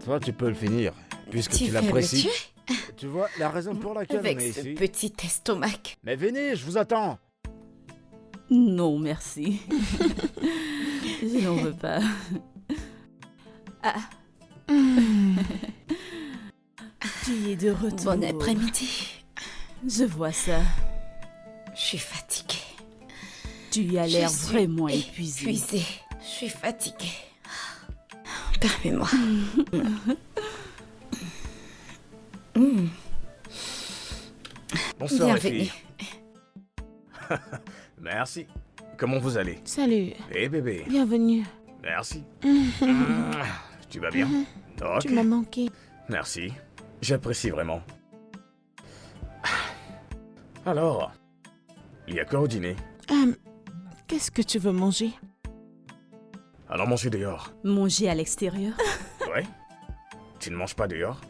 Toi, tu peux le finir, puisque tu Tu veux me l'apprécies. tuer Tu vois la raison pour laquelle avec on est ce ici. petit estomac? Mais venez, je vous attends. Non, merci. Je n'en veux pas. Ah. Tu es de retour. Bon après-midi. Je vois ça. Je suis fatiguée. Tu as Je l'air suis vraiment épuisé. Épuisée. Je suis fatiguée. Permets-moi. Bonsoir les Bienvenue. filles. Merci. Comment vous allez? Salut, Eh bébé, bienvenue. merci. Tu vas bien? Ok. Tu m'as manqué. Merci. J'apprécie vraiment. Alors, il y a quoi au dîner? Qu'est-ce que tu veux manger? Allons manger dehors. Manger à l'extérieur? Ouais? Tu ne manges pas dehors?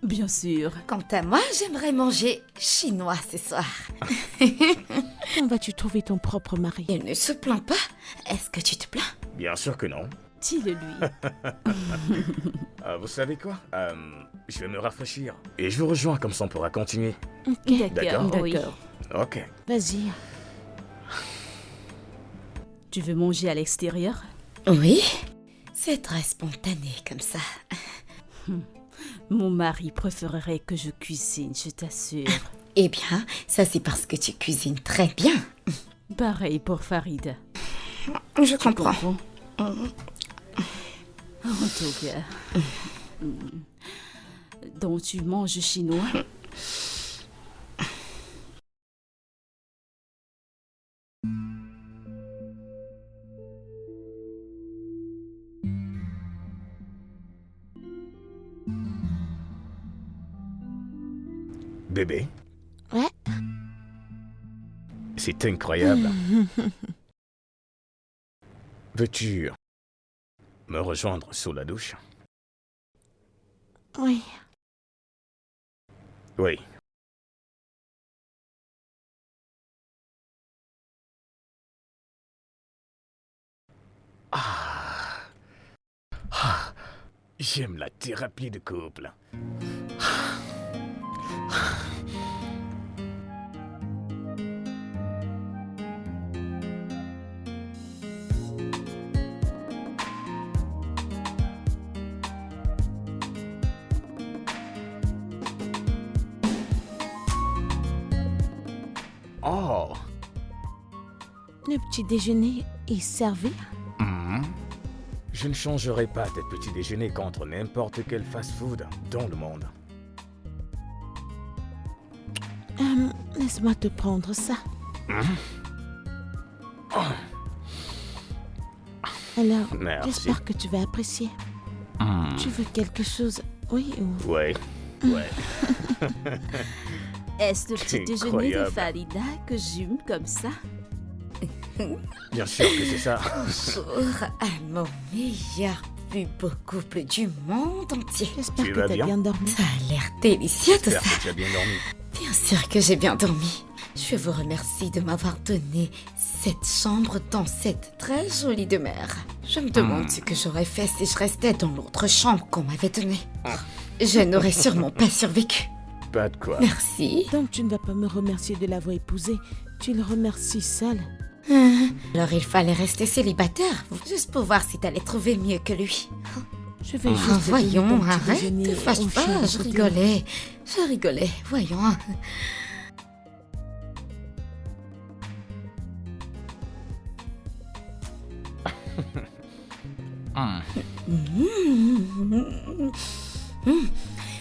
Bien sûr. Quant à moi, j'aimerais manger chinois ce soir. Quand vas-tu trouver ton propre mari? Il ne se plaint pas. Est-ce que tu te plains? Bien sûr que non. Dis-le lui. Vous savez quoi? Je vais me rafraîchir. Et je vous rejoins, comme ça on pourra continuer. Ok, D'accord. Oui. Ok. vas-y. Tu veux manger à l'extérieur? Oui. C'est très spontané comme ça. Mon mari préférerait que je cuisine, je t'assure. Eh bien, ça c'est parce que tu cuisines très bien. Pareil pour Farida. Je comprends. En tout cas. Donc tu manges chinois? Bébé, Ouais. c'est incroyable. Veux-tu me rejoindre sous la douche? Oui. Oui. J'aime la thérapie de couple. Oh. Le petit déjeuner est servi? Mhm. Je ne changerai pas tes petits déjeuners contre n'importe quel fast-food dans le monde. Laisse-moi te prendre ça. Alors, Merci. j'espère que tu vas apprécier. Mhm. Tu veux quelque chose? Oui ou... Ouais. Ouais. Est-ce le petit déjeuner de Incroyable. Farida que j'aime comme ça? Bien sûr que c'est ça. Bonjour à mon meilleur plus beau couple du monde entier. J'espère Tu que vas t'as bien bien dormi. Ça a l'air délicieux tout J'espère ça. que tu as bien dormi. Bien sûr que j'ai bien dormi. Je vous remercie de m'avoir donné cette chambre dans cette très jolie demeure. Je me demande ce que j'aurais fait si je restais dans l'autre chambre qu'on m'avait donnée. Je n'aurais sûrement pas survécu. Pas de quoi. Merci. Donc tu ne vas pas me remercier de l'avoir épousé. Tu le remercies seul. Alors il fallait rester célibataire, juste pour voir si t'allais trouver mieux que lui. Je vais juste te donner Voyons, ton petit arrête, déjeuner te fâche au chien pas, de je côté. rigolais. Je rigolais, voyons.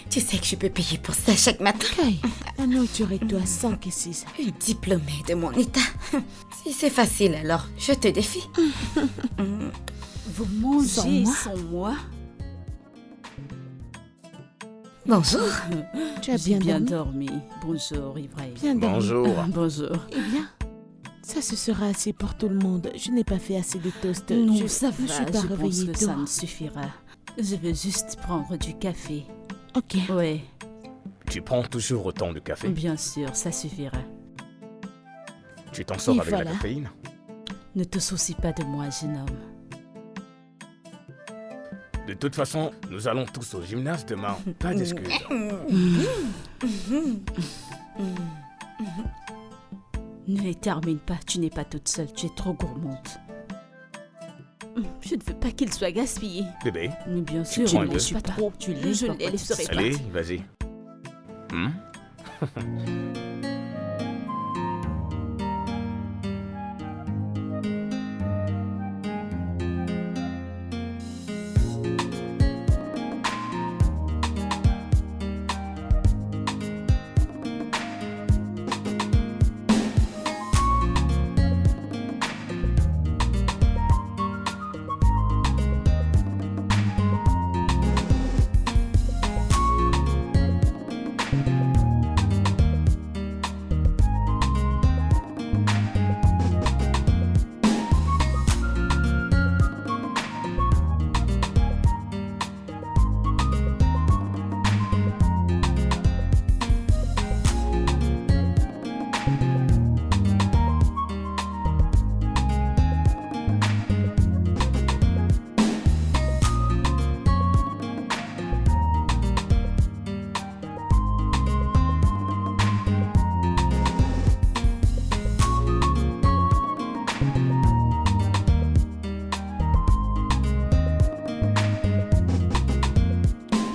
Tu sais que je peux payer pour ça chaque matin. Kay, la nourriture est à 5 et 6. Une diplômée de mon état. Si c'est facile, alors je te défie. Vous mangez Sans moi? sans moi? Bonjour. Tu as J'ai bien bien dormi? dormi. Bonjour, Ibrahim. Bien dormi. Bonjour. Bonjour. Eh bien, ça ce sera assez pour tout le monde. Je n'ai pas fait assez de toast. Non, je ça ne va, suis pas je pense réveillée que tôt. ça me suffira. Je veux juste prendre du café. Ok. Ouais, Tu prends toujours autant de café. bien sûr, ça suffira. Tu t'en sors Et avec voilà. la caféine. Ne te soucie pas de moi, jeune homme. De toute façon, nous allons tous au gymnase demain. Pas d'excuses. Ne les termine pas, tu n'es pas toute seule, tu es trop gourmande. Je ne veux pas qu'ils soient gaspillés. Bébé, Mais bien sûr, prends je un ne peu. suis pas trop, je les laisserai pas. allez, vas-y. Hmm?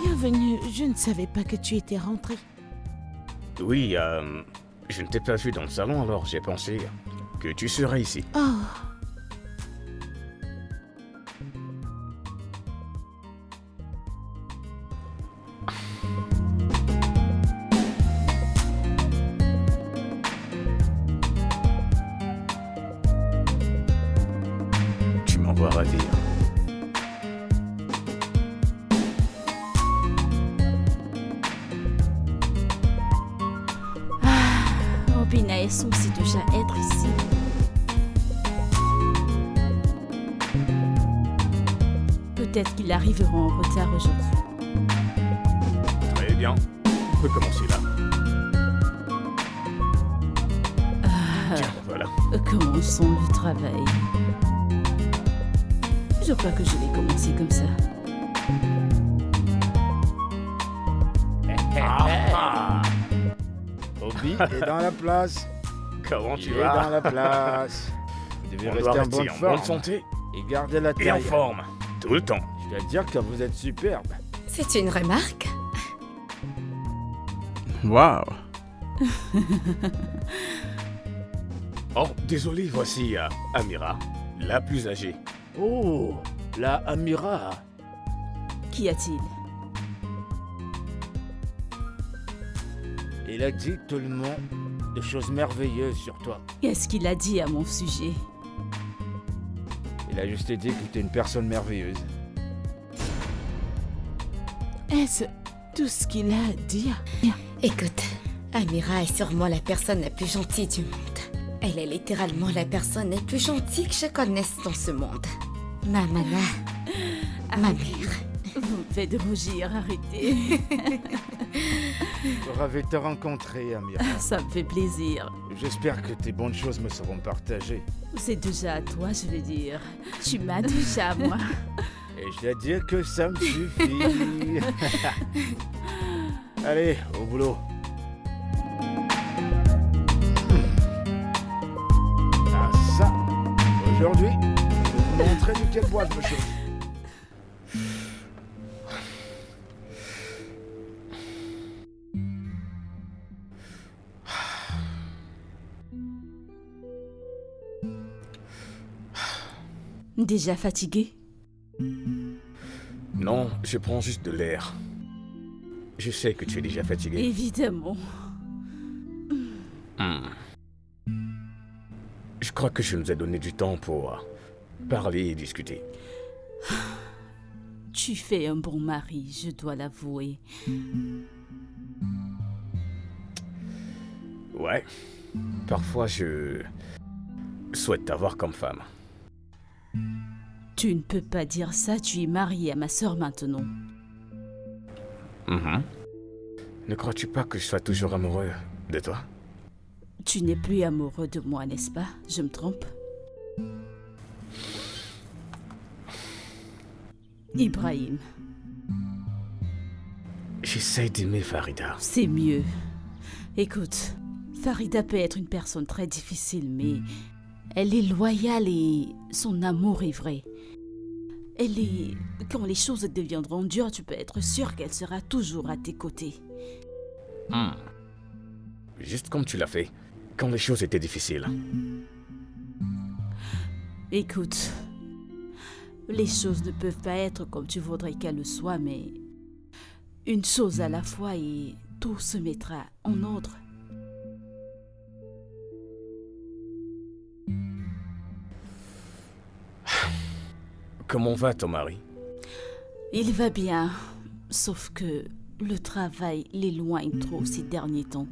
Bienvenue, je ne savais pas que tu étais rentré. Oui, je ne t'ai pas vu dans le salon, alors j'ai pensé que tu serais ici. Oh, Tu m'envoies ravir. Obina est censé déjà être ici. Peut-être qu'ils arriveront en retard aujourd'hui. Très bien. On peut commencer là. Tiens, voilà. Commençons le travail. Je crois que je vais commencer comme ça. Obi est dans la place. Comment Il tu est vas dans la place. Vous devez On doit rester en rester bonne en forme bonne santé et garder la et en taille. forme. Tout le temps. Je dois dire que vous êtes superbe. C'est une remarque. Waouh. Oh, désolé, voici Amira, la plus âgée. Oh, la Amira. Qu'y a-t-il? Il a dit tellement de choses merveilleuses sur toi. Qu'est-ce qu'il a dit à mon sujet? Il a juste dit que tu es une personne merveilleuse. est-ce tout ce qu'il a à dire? Écoute, Amira est sûrement la personne la plus gentille du monde. Elle est littéralement la personne la plus gentille que je connaisse dans ce monde. Ma mana, ma mère. Vous me faites rougir, arrêtez. Ravi de te rencontrer, Amira. Ça me fait plaisir. J'espère que tes bonnes choses me seront partagées. C'est déjà à toi, je veux dire. Tu m'as déjà à moi. Et je dois dire que ça me suffit. Allez, au boulot. Ah ça, aujourd'hui, je vais vous montrer de quel bois je me chauffe. Déjà fatigué? Non, je prends juste de l'air. Je sais que tu es déjà fatigué. Évidemment. Je crois que je nous ai donné du temps pour parler et discuter. Tu fais un bon mari, je dois l'avouer. Ouais. Parfois, je souhaite t'avoir comme femme. Tu ne peux pas dire ça, tu es marié à ma sœur maintenant. Ne crois-tu pas que je sois toujours amoureux de toi? Tu n'es plus amoureux de moi, n'est-ce pas? Je me trompe? Ibrahim, J'essaie d'aimer Farida. c'est mieux. Écoute, Farida peut être une personne très difficile, mais elle est loyale et son amour est vrai. Elle est... Quand les choses deviendront dures, tu peux être sûr qu'elle sera toujours à tes côtés. Juste comme tu l'as fait, quand les choses étaient difficiles. Écoute, les choses ne peuvent pas être comme tu voudrais qu'elles le soient, mais une chose à la fois et tout se mettra en ordre. Comment va ton mari? Il va bien, sauf que le travail l'éloigne trop ces derniers temps.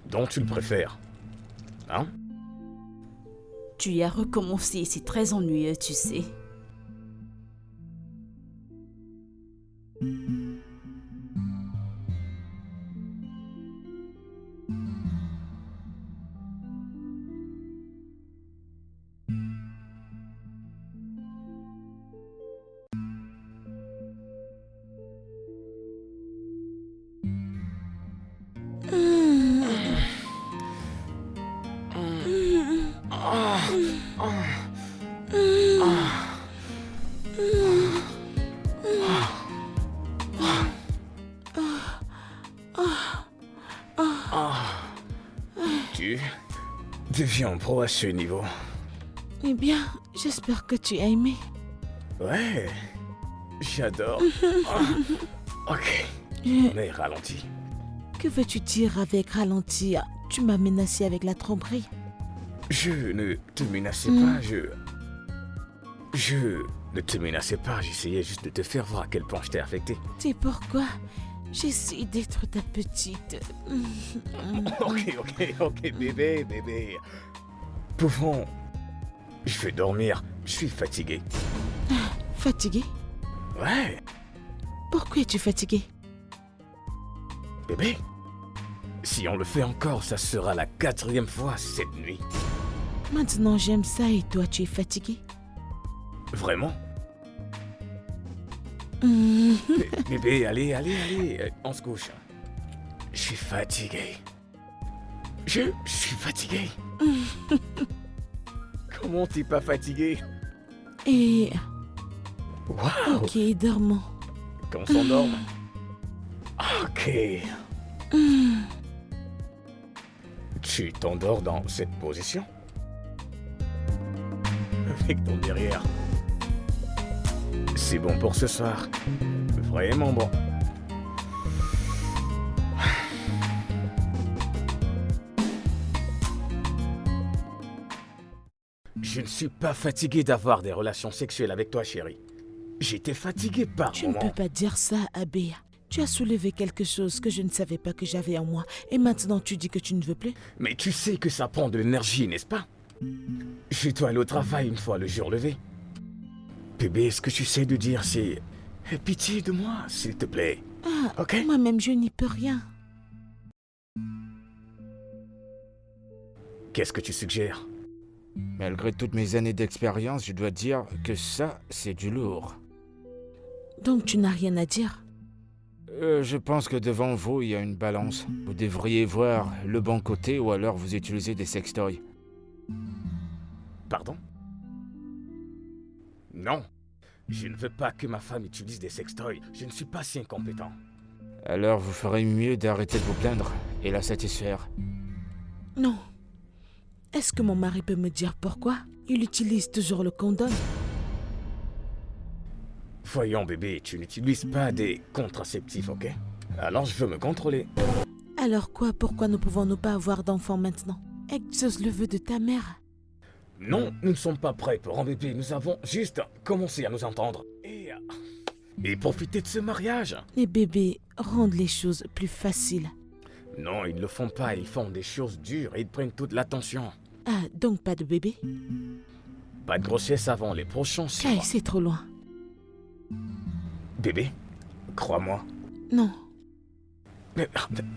Donc tu le préfères? Hein? Tu y as recommencé, c'est très ennuyeux, tu sais. Tu deviens pro à ce niveau. Eh bien, j'espère que tu as aimé. Ouais, j'adore. Ok, Je- mais ralentis. Que veux-tu dire avec ralentir? Tu m'as menacé avec la tromperie. Je ne te menaçais pas, Je ne te menaçais pas, j'essayais juste de te faire voir à quel point je t'ai affecté. C'est pourquoi j'essaie d'être ta petite. Ok, bébé. Pouvons... Je vais dormir, je suis fatigué. Fatigué? Ouais, Pourquoi es-tu fatigué? bébé. Si on le fait encore, ça sera la 4e fois cette nuit. Maintenant j'aime ça et toi tu es fatigué? Vraiment? Hmm. Bébé, allez, on se couche. Je suis fatigué. Je suis fatigué. Comment t'es pas fatigué? Et... Waouh! Ok, dormons. Qu'on s'endorme. Ok. Tu t'endors dans cette position? Avec ton derrière. C'est bon pour ce soir. Vraiment bon. Je ne suis pas fatigué d'avoir des relations sexuelles avec toi, chérie. J'étais fatigué par Tu ne moments. peux pas dire ça, Abéa. Tu as soulevé quelque chose que je ne savais pas que j'avais en moi. Et maintenant tu dis que tu ne veux plus? Mais tu sais que ça prend de l'énergie, n'est-ce pas? Je dois aller au travail une fois le jour levé. Bébé, ce que tu sais de dire, c'est... Aie pitié de moi, s'il te plaît. Ah, Ok? moi-même je n'y peux rien. Qu'est-ce que tu suggères? Malgré toutes mes années d'expérience, je dois dire que ça, c'est du lourd. Donc tu n'as rien à dire? Je pense que devant vous, il y a une balance. Vous devriez voir le bon côté ou alors vous utilisez des sextoys. Pardon? Non. Je ne veux pas que ma femme utilise des sextoys. Je ne suis pas si incompétent. Alors vous ferez mieux d'arrêter de vous plaindre et la satisfaire. Non. Est-ce que mon mari peut me dire pourquoi? Il utilise toujours le condom. Voyons, bébé, tu n'utilises pas des contraceptifs, ok? Alors je veux me contrôler. Alors quoi? Pourquoi ne pouvons-nous pas avoir d'enfants maintenant? Exauce le vœu de ta mère. Non, nous ne sommes pas prêts pour un bébé. Nous avons juste commencé à nous entendre. Et profiter de ce mariage. Les bébés rendent les choses plus faciles. Non, ils ne le font pas. Ils font des choses dures et ils prennent toute l'attention. Ah, donc pas de bébé? Pas de grossesse avant les prochains 6 Kai, mois. c'est trop loin. Bébé, crois-moi. Non. Mais,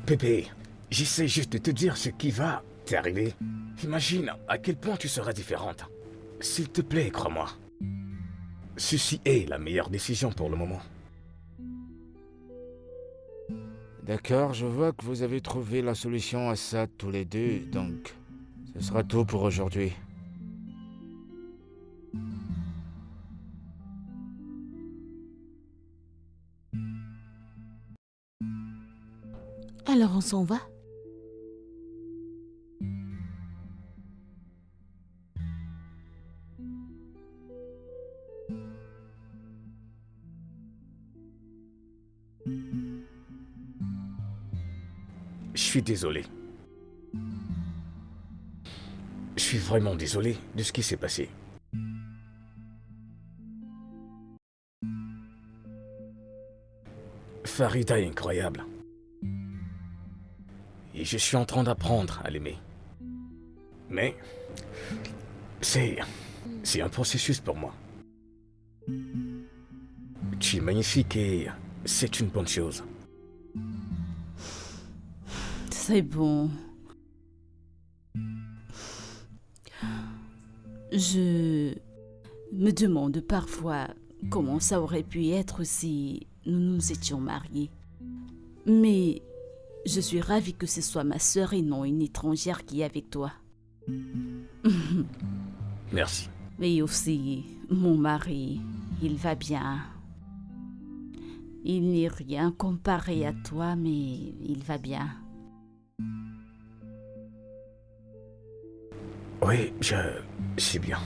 bébé, j'essaie juste de te dire ce qui va. T'es arrivé. Imagine à quel point tu seras différente. S'il te plaît, crois-moi. Ceci est la meilleure décision pour le moment. D'accord, je vois que vous avez trouvé la solution à ça tous les deux, donc ce sera tout pour aujourd'hui. Alors on s'en va? Je suis désolé. Je suis vraiment désolé de ce qui s'est passé. Farida est incroyable. Et je suis en train d'apprendre à l'aimer. Mais c'est un processus pour moi. Tu es magnifique et c'est une bonne chose. C'est bon. Je me demande parfois comment ça aurait pu être si nous nous étions mariés. Mais je suis ravie que ce soit ma sœur et non une étrangère qui est avec toi. Merci. Et aussi, mon mari, il va bien. Il n'est rien comparé à toi, mais il va bien. Oui, je sais bien.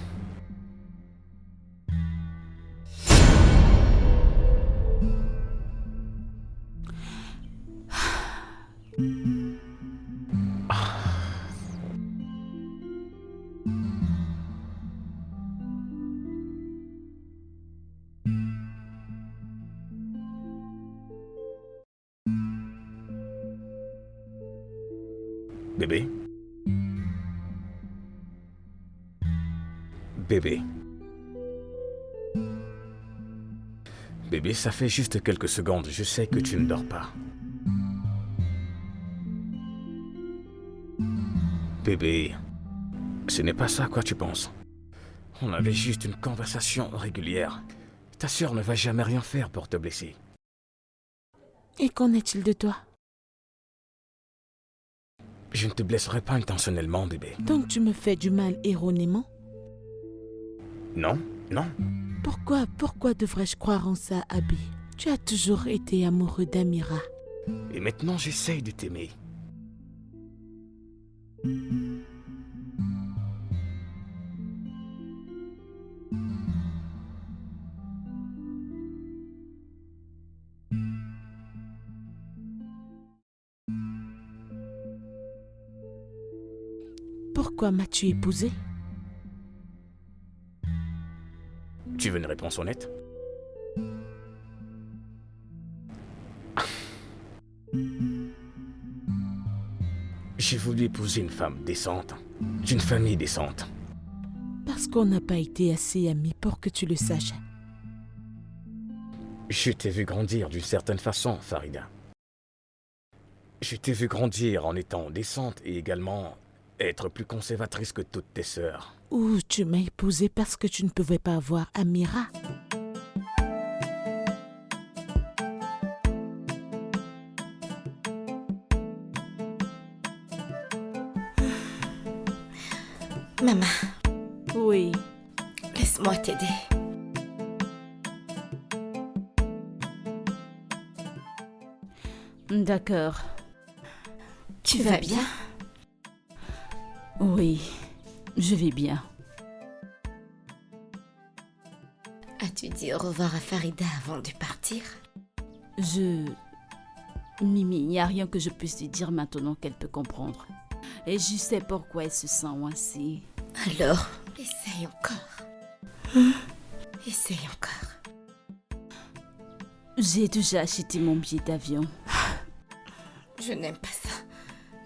Bébé? Bébé. Bébé, ça fait juste quelques secondes. Je sais que tu ne dors pas. Bébé, ce n'est pas ça à quoi tu penses. On avait juste une conversation régulière. Ta sœur ne va jamais rien faire pour te blesser. Et qu'en est-il de toi? Je ne te blesserai pas intentionnellement, bébé. Donc tu me fais du mal erronément? Non, non. Pourquoi devrais-je croire en ça, Abby? Tu as toujours été amoureux d'Amira. Et maintenant, j'essaye de t'aimer. Pourquoi m'as-tu épousé? Tu veux une réponse honnête? J'ai voulu épouser une femme décente, d'une famille décente. Parce qu'on n'a pas été assez amis pour que tu le saches. Je t'ai vu grandir d'une certaine façon, Farida. Je t'ai vu grandir en étant décente et également être plus conservatrice que toutes tes sœurs. Ou tu m'as épousé parce que tu ne pouvais pas avoir Amira. Maman, Oui, laisse-moi t'aider. d'accord. Tu vas bien? Oui, je vais bien. As-tu dit au revoir à Farida avant de partir? Mimi, il n'y a rien que je puisse lui dire maintenant qu'elle peut comprendre. Et je sais pourquoi elle se sent ainsi. Alors, essaye encore. Essaye encore. J'ai déjà acheté mon billet d'avion. Je n'aime pas ça.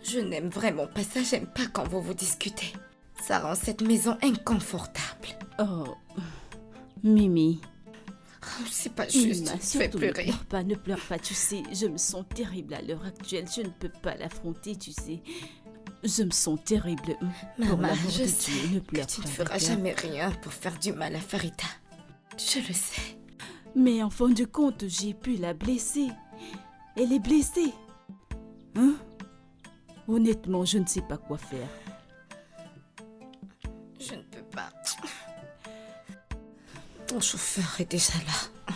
Je n'aime vraiment pas ça. J'aime pas quand vous vous discutez. Ça rend cette maison inconfortable. Oh, Mimi. Oh, c'est pas Mimi, juste. Fais surtout pleurer. ne pleure pas, tu sais. Je me sens terrible à l'heure actuelle. Je ne peux pas l'affronter, tu sais. Je me sens terrible. Pour Maman, l'amour je de sais Dieu, ne pleure que tu ne pas, feras d'accord? jamais rien pour faire du mal à Farida. Je le sais. Mais en fin de compte, j'ai pu la blesser. Elle est blessée. Hein? Honnêtement, je ne sais pas quoi faire. Je ne peux pas. Ton chauffeur est déjà là.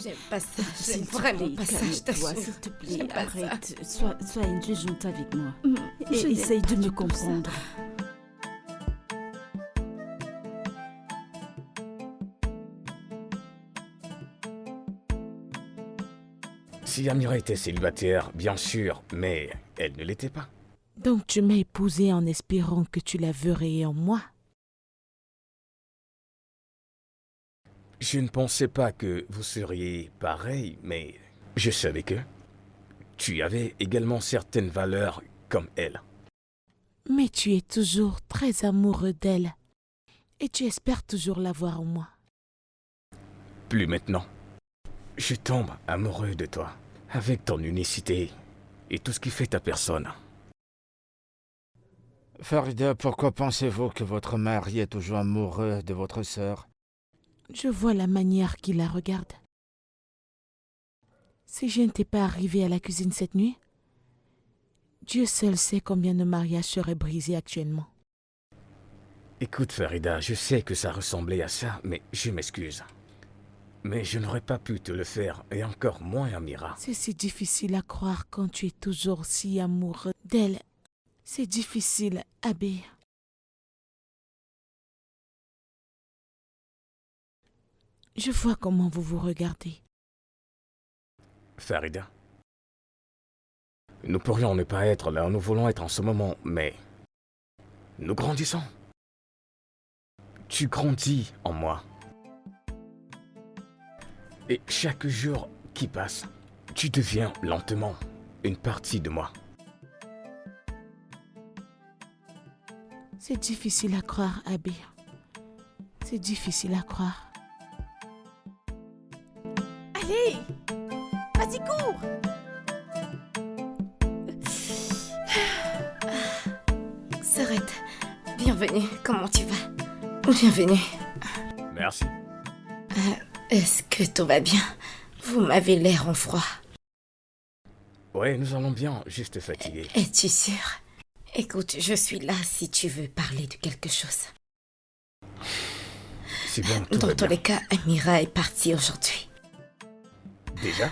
J'aime pas ça. J'aime S'il te vraiment plaît, pas ça, je calme-toi, t'assure. s'il te plaît, J'aime pas ça. arrête. Sois indulgente avec moi. Je Et n'aime essaye pas de me du tout ça. comprendre. Si Amira était célibataire, bien sûr, mais elle ne l'était pas. Donc tu m'as épousée en espérant que tu la verrais en moi. Je ne pensais pas que vous seriez pareil, mais je savais que tu avais également certaines valeurs comme elle. Mais tu es toujours très amoureux d'elle. Et tu espères toujours la voir en moi. Plus maintenant. Je tombe amoureux de toi, avec ton unicité et tout ce qui fait ta personne. Farida, pourquoi pensez-vous que votre mari est toujours amoureux de votre sœur? Je vois la manière qu'il la regarde. Si je n'étais pas arrivée à la cuisine cette nuit, Dieu seul sait combien de mariages seraient brisés actuellement. Écoute Farida, je sais que ça ressemblait à ça, mais je m'excuse. Mais je n'aurais pas pu te le faire, et encore moins Amira. C'est si difficile à croire quand tu es toujours si amoureux d'elle. C'est difficile, Abbé. Je vois comment vous vous regardez. Farida. Nous pourrions ne pas être là où nous voulons être en ce moment, mais nous grandissons. Tu grandis en moi. Et chaque jour qui passe, tu deviens lentement une partie de moi. C'est difficile à croire, Abbé. C'est difficile à croire. Allez! Vas-y, cours! Sarette, bienvenue. Comment tu vas? Bienvenue. Merci. Est-ce que tout va bien? Vous m'avez l'air en froid. Ouais, nous allons bien, juste fatigués. Es-tu sûr? Écoute, je suis là si tu veux parler de quelque chose. C'est bon, tout Dans va tous bien. les cas, Amira est partie aujourd'hui. Déjà?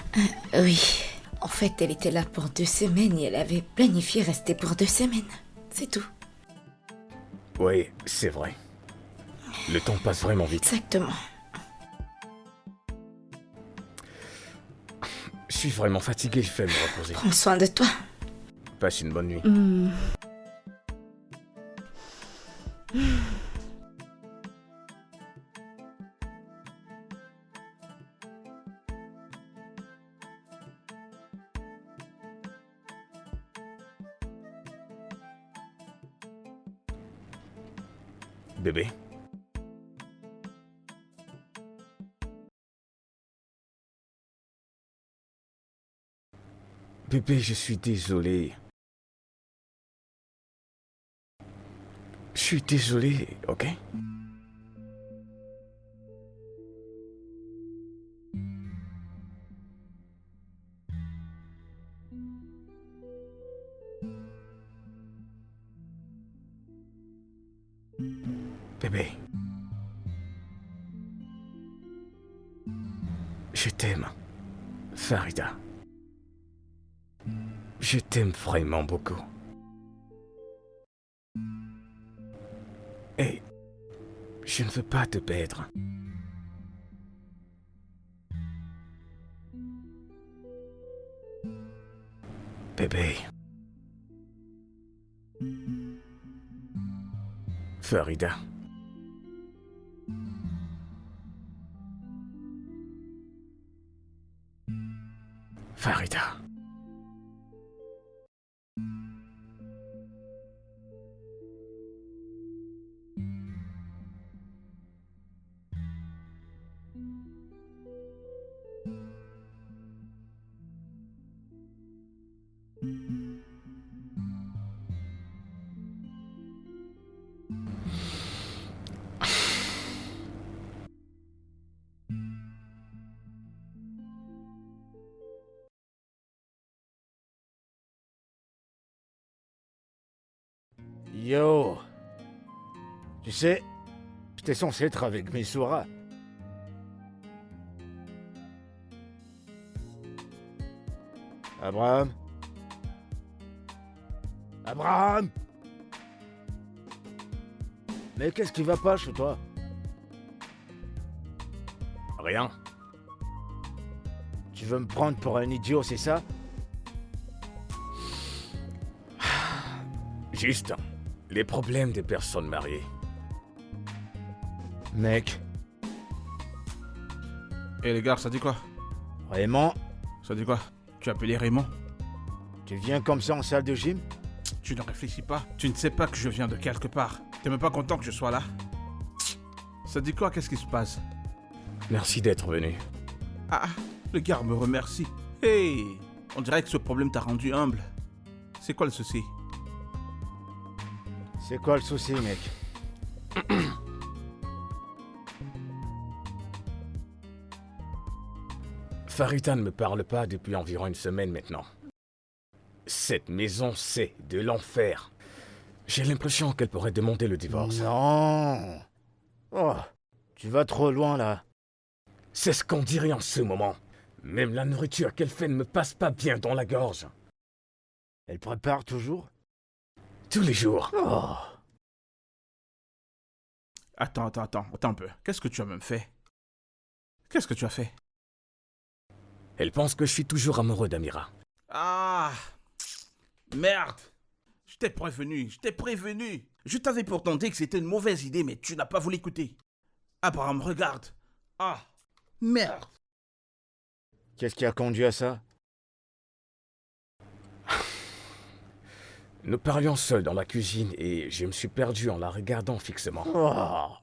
Oui. En fait, elle était là pour 2 semaines et elle avait planifié rester pour 2 semaines. C'est tout. Oui, c'est vrai. Le temps passe vraiment vite. Exactement. Je suis vraiment fatigué, je vais me reposer. Prends soin de toi. Passe une bonne nuit. Bébé? Bébé, je suis désolé. Je suis désolé, ok? Bébé. Je t'aime, Farida. Je t'aime vraiment beaucoup. Et je ne veux pas te perdre. Bébé. Farida. Farida. Yo. Tu sais, j'étais censé être avec Missoura. Abraham? Abraham! Mais qu'est-ce qui va pas chez toi? Rien. Tu veux me prendre pour un idiot, c'est ça? Juste les problèmes des personnes mariées. Mec, Et les gars, ça dit quoi? Raymond, Ça dit quoi? Tu as appelé Raymond? tu viens comme ça en salle de gym? Tu ne réfléchis pas. Tu ne sais pas que je viens de quelque part. T'es même pas content que je sois là? Ça dit quoi? Qu'est-ce qui se passe? Merci d'être venu. Ah, le gars me remercie. Hey, on dirait que ce problème t'a rendu humble. C'est quoi le souci? C'est quoi le souci, mec? Farida ne me parle pas depuis environ une semaine maintenant. Cette maison, c'est de l'enfer. J'ai l'impression qu'elle pourrait demander le divorce. Non. Oh, tu vas trop loin là. C'est ce qu'on dirait en ce moment. Même la nourriture qu'elle fait ne me passe pas bien dans la gorge. Elle prépare toujours? Tous les jours. Oh. Attends un peu. Qu'est-ce que tu as même fait? Qu'est-ce que tu as fait? Elle pense que je suis toujours amoureux d'Amira. Ah! Merde! Je t'ai prévenu. Je t'avais pourtant dit que c'était une mauvaise idée, mais tu n'as pas voulu écouter. Abraham, regarde. Ah! Merde! Qu'est-ce qui a conduit à ça? Nous parlions seuls dans la cuisine et je me suis perdu en la regardant fixement. Oh.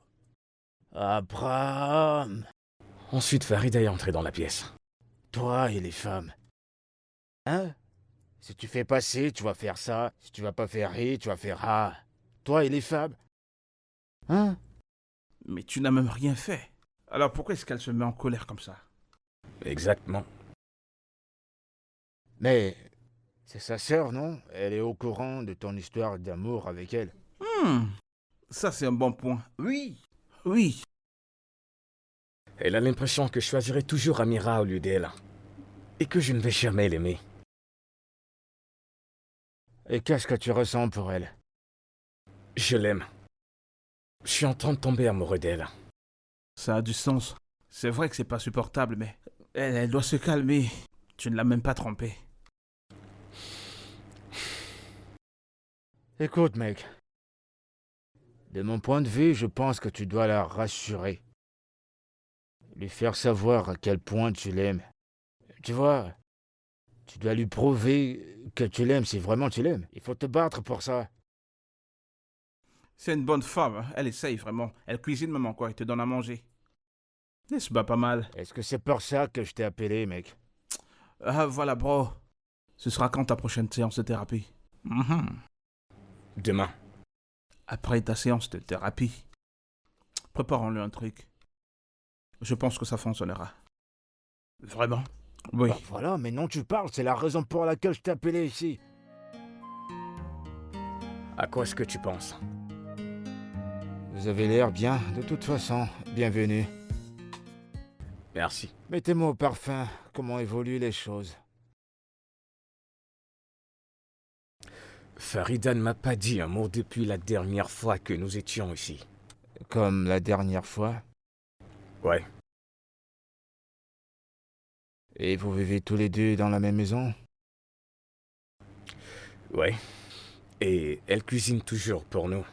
Abraham. Ensuite, Farida est entrée dans la pièce. Toi et les femmes. Hein? Si tu fais pas ci, tu vas faire ça. Si tu vas pas faire ri, tu vas faire ah. Toi et les femmes. Hein? Mais tu n'as même rien fait. Alors pourquoi est-ce qu'elle se met en colère comme ça? Exactement. Mais c'est sa sœur, non? Elle est au courant de ton histoire d'amour avec elle. Ça c'est un bon point. Oui. Elle a l'impression que je choisirai toujours Amira au lieu d'elle. Et que je ne vais jamais l'aimer. Et qu'est-ce que tu ressens pour elle? Je l'aime. Je suis en train de tomber amoureux d'elle. Ça a du sens. C'est vrai que c'est pas supportable, mais elle doit se calmer. Tu ne l'as même pas trompée. Écoute, mec. De mon point de vue, je pense que tu dois la rassurer. Lui faire savoir à quel point tu l'aimes. Tu vois, tu dois lui prouver que tu l'aimes si vraiment tu l'aimes. Il faut te battre pour ça. C'est une bonne femme, hein. Elle essaye vraiment. Elle cuisine même encore et te donne à manger. Elle se bat pas mal. Est-ce que c'est pour ça que je t'ai appelé, mec? Ah voilà, bro. Ce sera quand ta prochaine séance de thérapie? Demain. Après ta séance de thérapie, préparons-le un truc. Je pense que ça fonctionnera. Vraiment? Oui. Bah voilà, mais non, tu parles, c'est la raison pour laquelle je t'ai appelé ici. À quoi est-ce que tu penses? Vous avez l'air bien, de toute façon. Bienvenue. Merci. Mettez-moi au parfum, comment évoluent les choses. Farida ne m'a pas dit un mot depuis la dernière fois que nous étions ici. Comme la dernière fois. Ouais. Et vous vivez tous les deux dans la même maison? Ouais. Et elle cuisine toujours pour nous.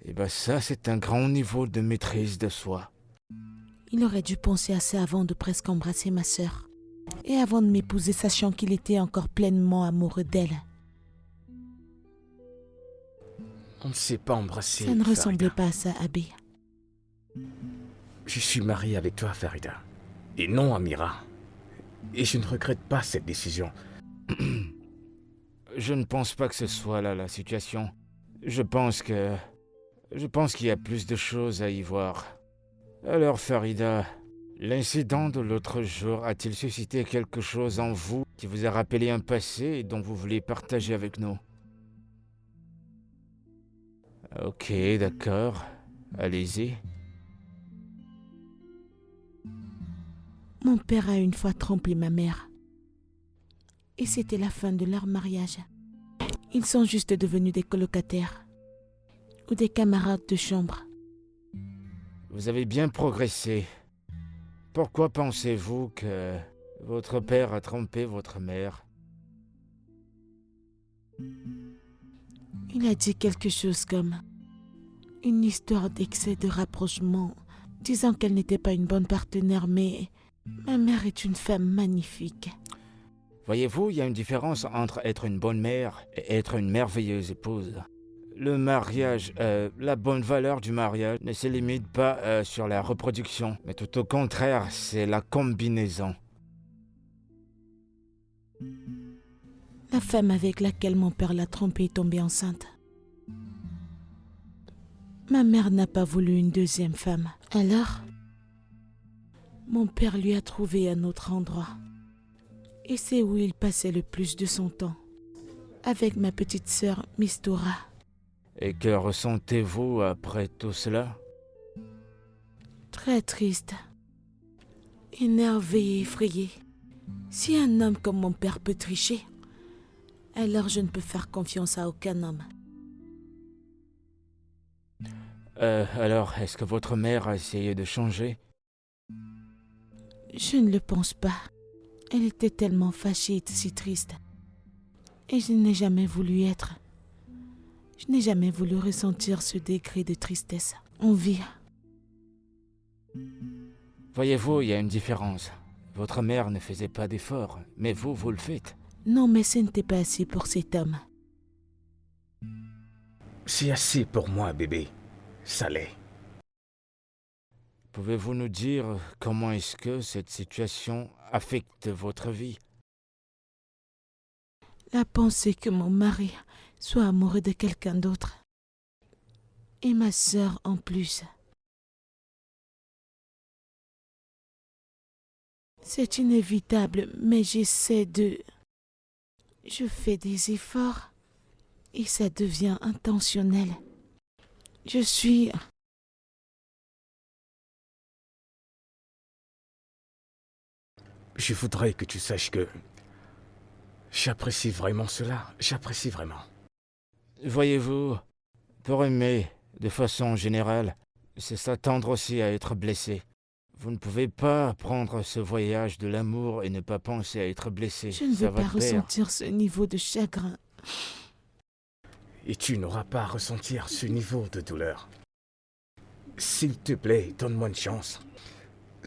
Eh ben ça, c'est un grand niveau de maîtrise de soi. Il aurait dû penser à ça avant de presque embrasser ma sœur. Et avant de m'épouser, sachant qu'il était encore pleinement amoureux d'elle. On ne s'est pas embrassé. Ça ne Farida. ressemblait pas à ça, Abby. Je suis marié avec toi, Farida. Et non Amira. Et je ne regrette pas cette décision. Je ne pense pas que ce soit là la situation. Je pense qu'il y a plus de choses à y voir. Alors Farida, l'incident de l'autre jour a-t-il suscité quelque chose en vous qui vous a rappelé un passé et dont vous voulez partager avec nous. Ok, d'accord. Allez-y. Mon père a une fois trompé ma mère. Et c'était la fin de leur mariage. Ils sont juste devenus des colocataires ou des camarades de chambre. Vous avez bien progressé. Pourquoi pensez-vous que votre père a trompé votre mère? Il a dit quelque chose comme une histoire d'excès de rapprochement, disant qu'elle n'était pas une bonne partenaire, mais ma mère est une femme magnifique. Voyez-vous, il y a une différence entre être une bonne mère et être une merveilleuse épouse. Le mariage, la bonne valeur du mariage ne se limite pas sur la reproduction, mais tout au contraire, c'est la combinaison. La femme avec laquelle mon père l'a trompée est tombée enceinte. Ma mère n'a pas voulu une deuxième femme. Alors, mon père lui a trouvé un autre endroit. Et c'est où il passait le plus de son temps. Avec ma petite sœur, Mistura. Et que ressentez-vous après tout cela? Très triste. Énervé et effrayé. Si un homme comme mon père peut tricher, alors je ne peux faire confiance à aucun homme. Alors, est-ce que votre mère a essayé de changer? Je ne le pense pas. Elle était tellement fâchée et si triste. Et je n'ai jamais voulu être. Je n'ai jamais voulu ressentir ce degré de tristesse. On vit. Voyez-vous, il y a une différence. Votre mère ne faisait pas d'efforts, mais vous le faites. Non, mais ce n'était pas assez pour cet homme. C'est assez pour moi, bébé. Ça l'est. Pouvez-vous nous dire comment est-ce que cette situation affecte votre vie? La pensée que mon mari soit amoureux de quelqu'un d'autre. Et ma sœur en plus. C'est inévitable, mais j'essaie de... Je fais des efforts et ça devient intentionnel. Je suis... Je voudrais que tu saches que j'apprécie vraiment cela. J'apprécie vraiment. Voyez-vous, pour aimer, de façon générale, c'est s'attendre aussi à être blessé. Vous ne pouvez pas prendre ce voyage de l'amour et ne pas penser à être blessé. Je ne Ça veux va pas de pair. ressentir ce niveau de chagrin. Et tu n'auras pas à ressentir ce niveau de douleur. S'il te plaît, donne-moi une chance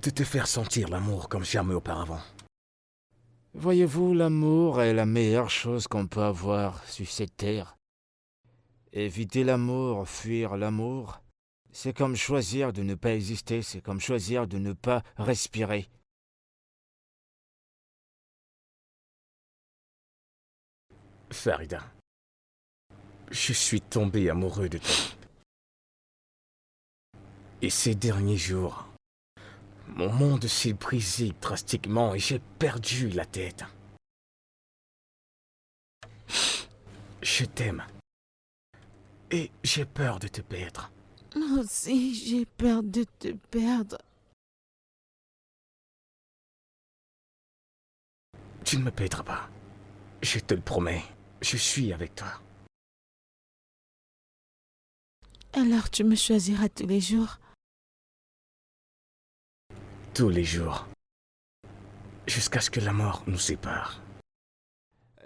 de te faire sentir l'amour comme jamais auparavant. Voyez-vous, l'amour est la meilleure chose qu'on peut avoir sur cette terre. Éviter l'amour, fuir l'amour, c'est comme choisir de ne pas exister, c'est comme choisir de ne pas respirer. Farida, je suis tombé amoureux de toi. Et ces derniers jours, mon monde s'est brisé drastiquement et j'ai perdu la tête. Je t'aime. Et j'ai peur de te perdre. Moi aussi, j'ai peur de te perdre. Tu ne me perdras pas. Je te le promets. Je suis avec toi. Alors tu me choisiras tous les jours. Tous les jours. Jusqu'à ce que la mort nous sépare.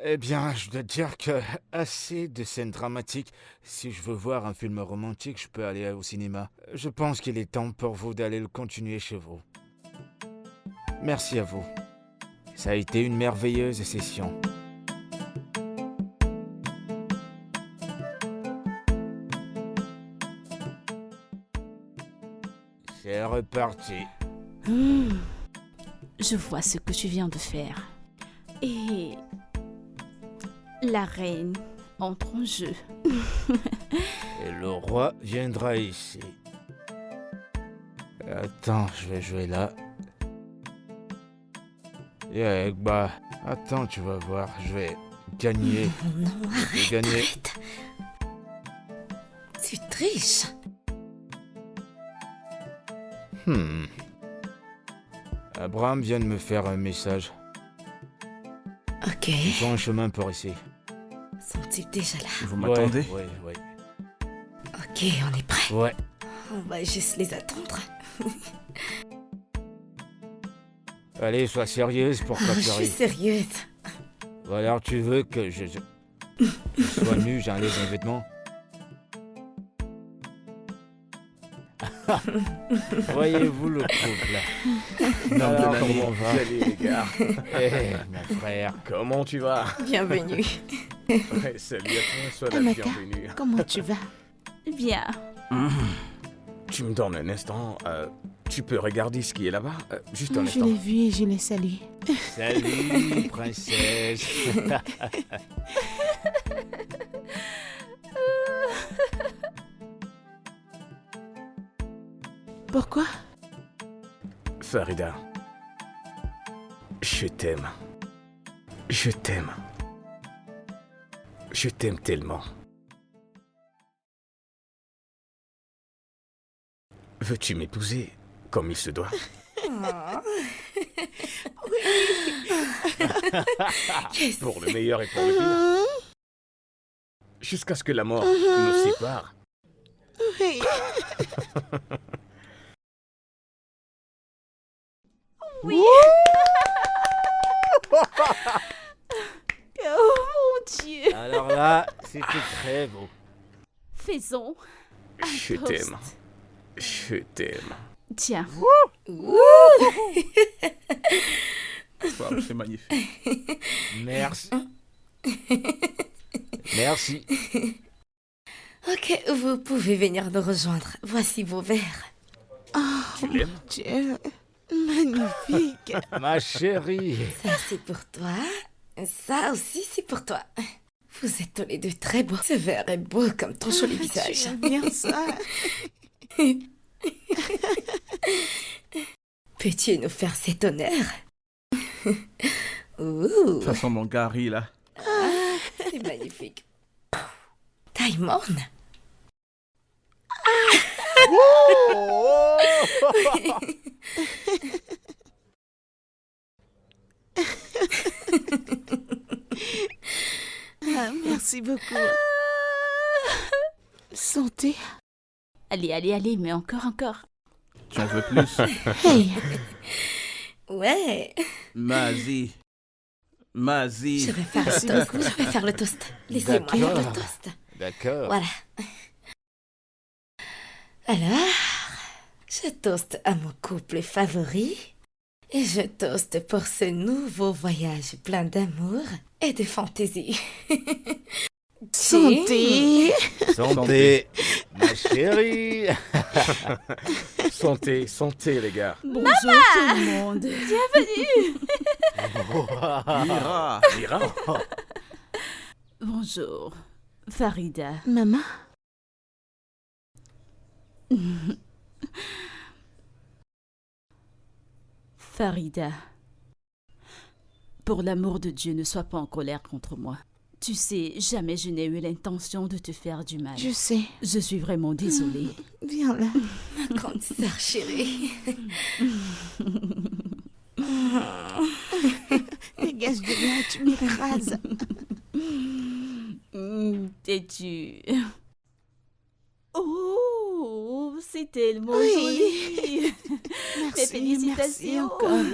Eh bien, je dois dire que assez de scènes dramatiques. Si je veux voir un film romantique, je peux aller au cinéma. Je pense qu'il est temps pour vous d'aller le continuer chez vous. Merci à vous. Ça a été une merveilleuse session. C'est reparti. Je vois ce que tu viens de faire. Et la reine entre en jeu. Et le roi viendra ici. Attends, je vais jouer là. Et bah, Attends, tu vas voir, je vais gagner. Oh non, Je vais gagner. arrête. Tu triches. Abraham vient de me faire un message. Ok. Ils sont en chemin pour ici. Sont-ils déjà là? Vous m'attendez? Ouais. Ok, on est prêt. Ouais. On va juste les attendre. Allez, sois sérieuse pour Oh, pas je suis pleurer. sérieuse. Ou alors tu veux que je sois nu, j'enlève mes vêtements. Voyez-vous le couple? Non, Alors, de comment l'année. on va? Salut les gars. Mon frère. Comment tu vas? Bienvenue. Ouais, salut à toi, sois la Amaka. bienvenue. Comment tu vas? Bien. Tu me donnes un instant. Tu peux regarder ce qui est là-bas? Juste un Je instant. l'ai vu et je l'ai salué. Salut, princesse. Pourquoi? Farida, je t'aime. Je t'aime. Je t'aime tellement. Veux-tu m'épouser comme il se doit? Yes. Pour le meilleur et pour le pire. Jusqu'à ce que la mort nous sépare. Oui. Oh mon Dieu. Alors là, c'était très beau. Faisons. Je toast. t'aime. Je t'aime. Tiens. Wow, c'est magnifique. Merci. Merci. Ok, vous pouvez venir nous rejoindre. Voici vos verres. Tu l'aimes? Dieu, magnifique. Ma chérie. Ça, c'est pour toi. Ça aussi, c'est pour toi. Vous êtes tous les deux très beaux. Ce verre est beau comme ton joli visage. Tu aimes bien ça? Peux-tu nous faire cet honneur? De Ouh, toute façon, mon Gary, là. c'est magnifique. Taille morne. Ah, merci beaucoup. Santé. Allez, mais encore. Tu en veux plus? Hey, Ouais, Mazie. je vais faire Merci le toast. Je vais faire le toast. Laissez-moi faire le D'accord. toast. D'accord. Voilà. Alors, je toast à mon couple favori et je toast pour ce nouveau voyage plein d'amour et de fantaisie. santé. Santé. Ma chérie. Santé, santé les gars. Bonjour tout le monde. Mira. Mira? Bonjour. Farida. Maman, Farida. Pour l'amour de Dieu, ne sois pas en colère contre moi. Tu sais, jamais je n'ai eu l'intention de te faire du mal. je sais. Je suis vraiment désolée. Viens là. Ma grande sœur chérie. Dégage de là, tu m'écrases. Têtu. Oh, c'est tellement Oui. joli. Mes Merci, félicitations. merci encore.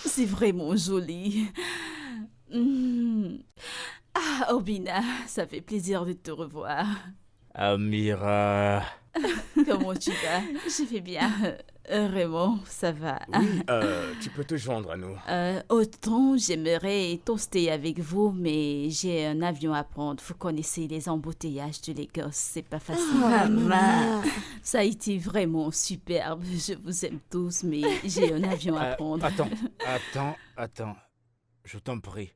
C'est vraiment joli. Ah, Obina, ça fait plaisir de te revoir. Amira. Comment tu vas? Je vais bien. Raymond, ça va. Oui, tu peux te joindre à nous. Autant j'aimerais toaster avec vous, mais j'ai un avion à prendre. Vous connaissez les embouteillages de Lagos, c'est pas facile. Maman. Ça a été vraiment superbe. Je vous aime tous, mais j'ai un avion à prendre. Attends. Je t'en prie.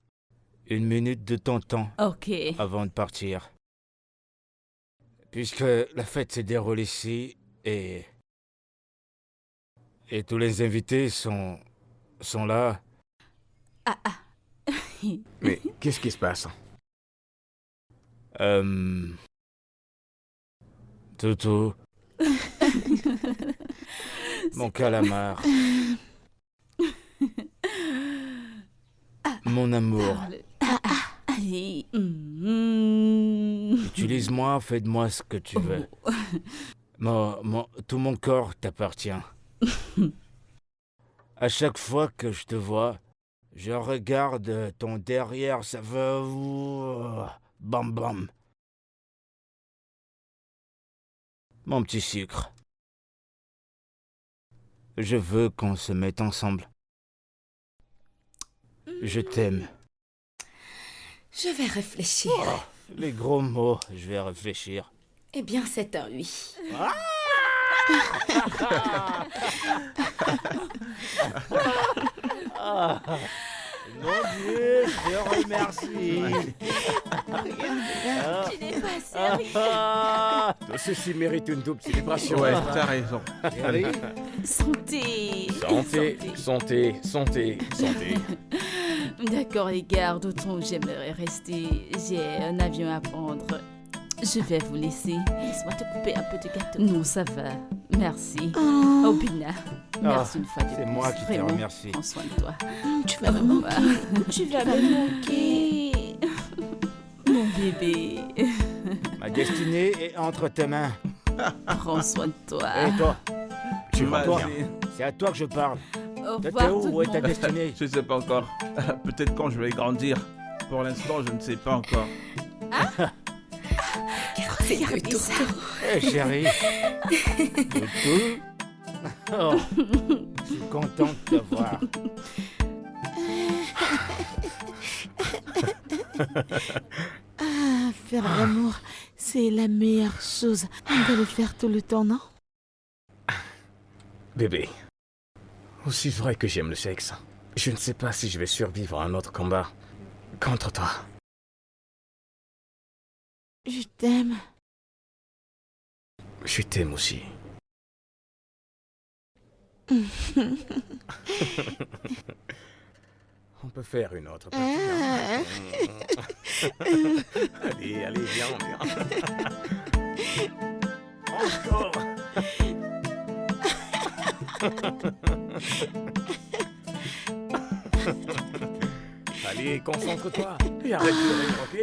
1 minute de ton temps Ok. avant de partir. Puisque la fête s'est déroulée ici et tous les invités sont là, Mais qu'est-ce qui se passe? Toto. Mon calamar. Mon amour. Allez. Utilise-moi, fais de moi ce que tu veux. Tout mon corps t'appartient. À chaque fois que je te vois, je regarde ton derrière, ça va... Bam bam. Mon petit sucre. Je veux qu'on se mette ensemble. Je t'aime. Je vais réfléchir. Les gros mots, je vais réfléchir. Eh bien, c'est un oui. Mon Dieu, je te remercie. Tu n'es pas sérieux. Tout ceci mérite une double célébration. Ouais, t'as raison. Chérie, Santé. Santé, santé, santé, santé. D'accord les gars, d'autant que j'aimerais rester. J'ai un avion à prendre. Je vais vous laisser. Laisse-moi te couper un peu de gâteau. Non, ça va. Merci. Oh, Bina. Merci une fois de plus. c'est moi qui te Vraiment, remercie. prends soin de toi. Tu vas me manquer. Tu vas me manquer. Mon bébé. Ma destinée est entre tes mains. Prends soin de toi. Et toi, Tu vas toi, bien. c'est à toi que je parle. Au T'es revoir tout où? le Où est ta monde. destinée? Je sais pas encore. Peut-être quand je vais grandir. Pour l'instant, je ne sais pas encore. Regardez ça. Eh chérie. Toutou. Oh, je suis content de te voir. Faire l'amour, c'est la meilleure chose. On doit le faire tout le temps, non? Bébé, aussi vrai que j'aime le sexe, je ne sais pas si je vais survivre à un autre combat contre toi. Je t'aime. Je t'aime aussi. On peut faire une autre partie. Hein? Allez, allez, viens, viens. Encore. Allez, concentre-toi et arrête de rire, ok?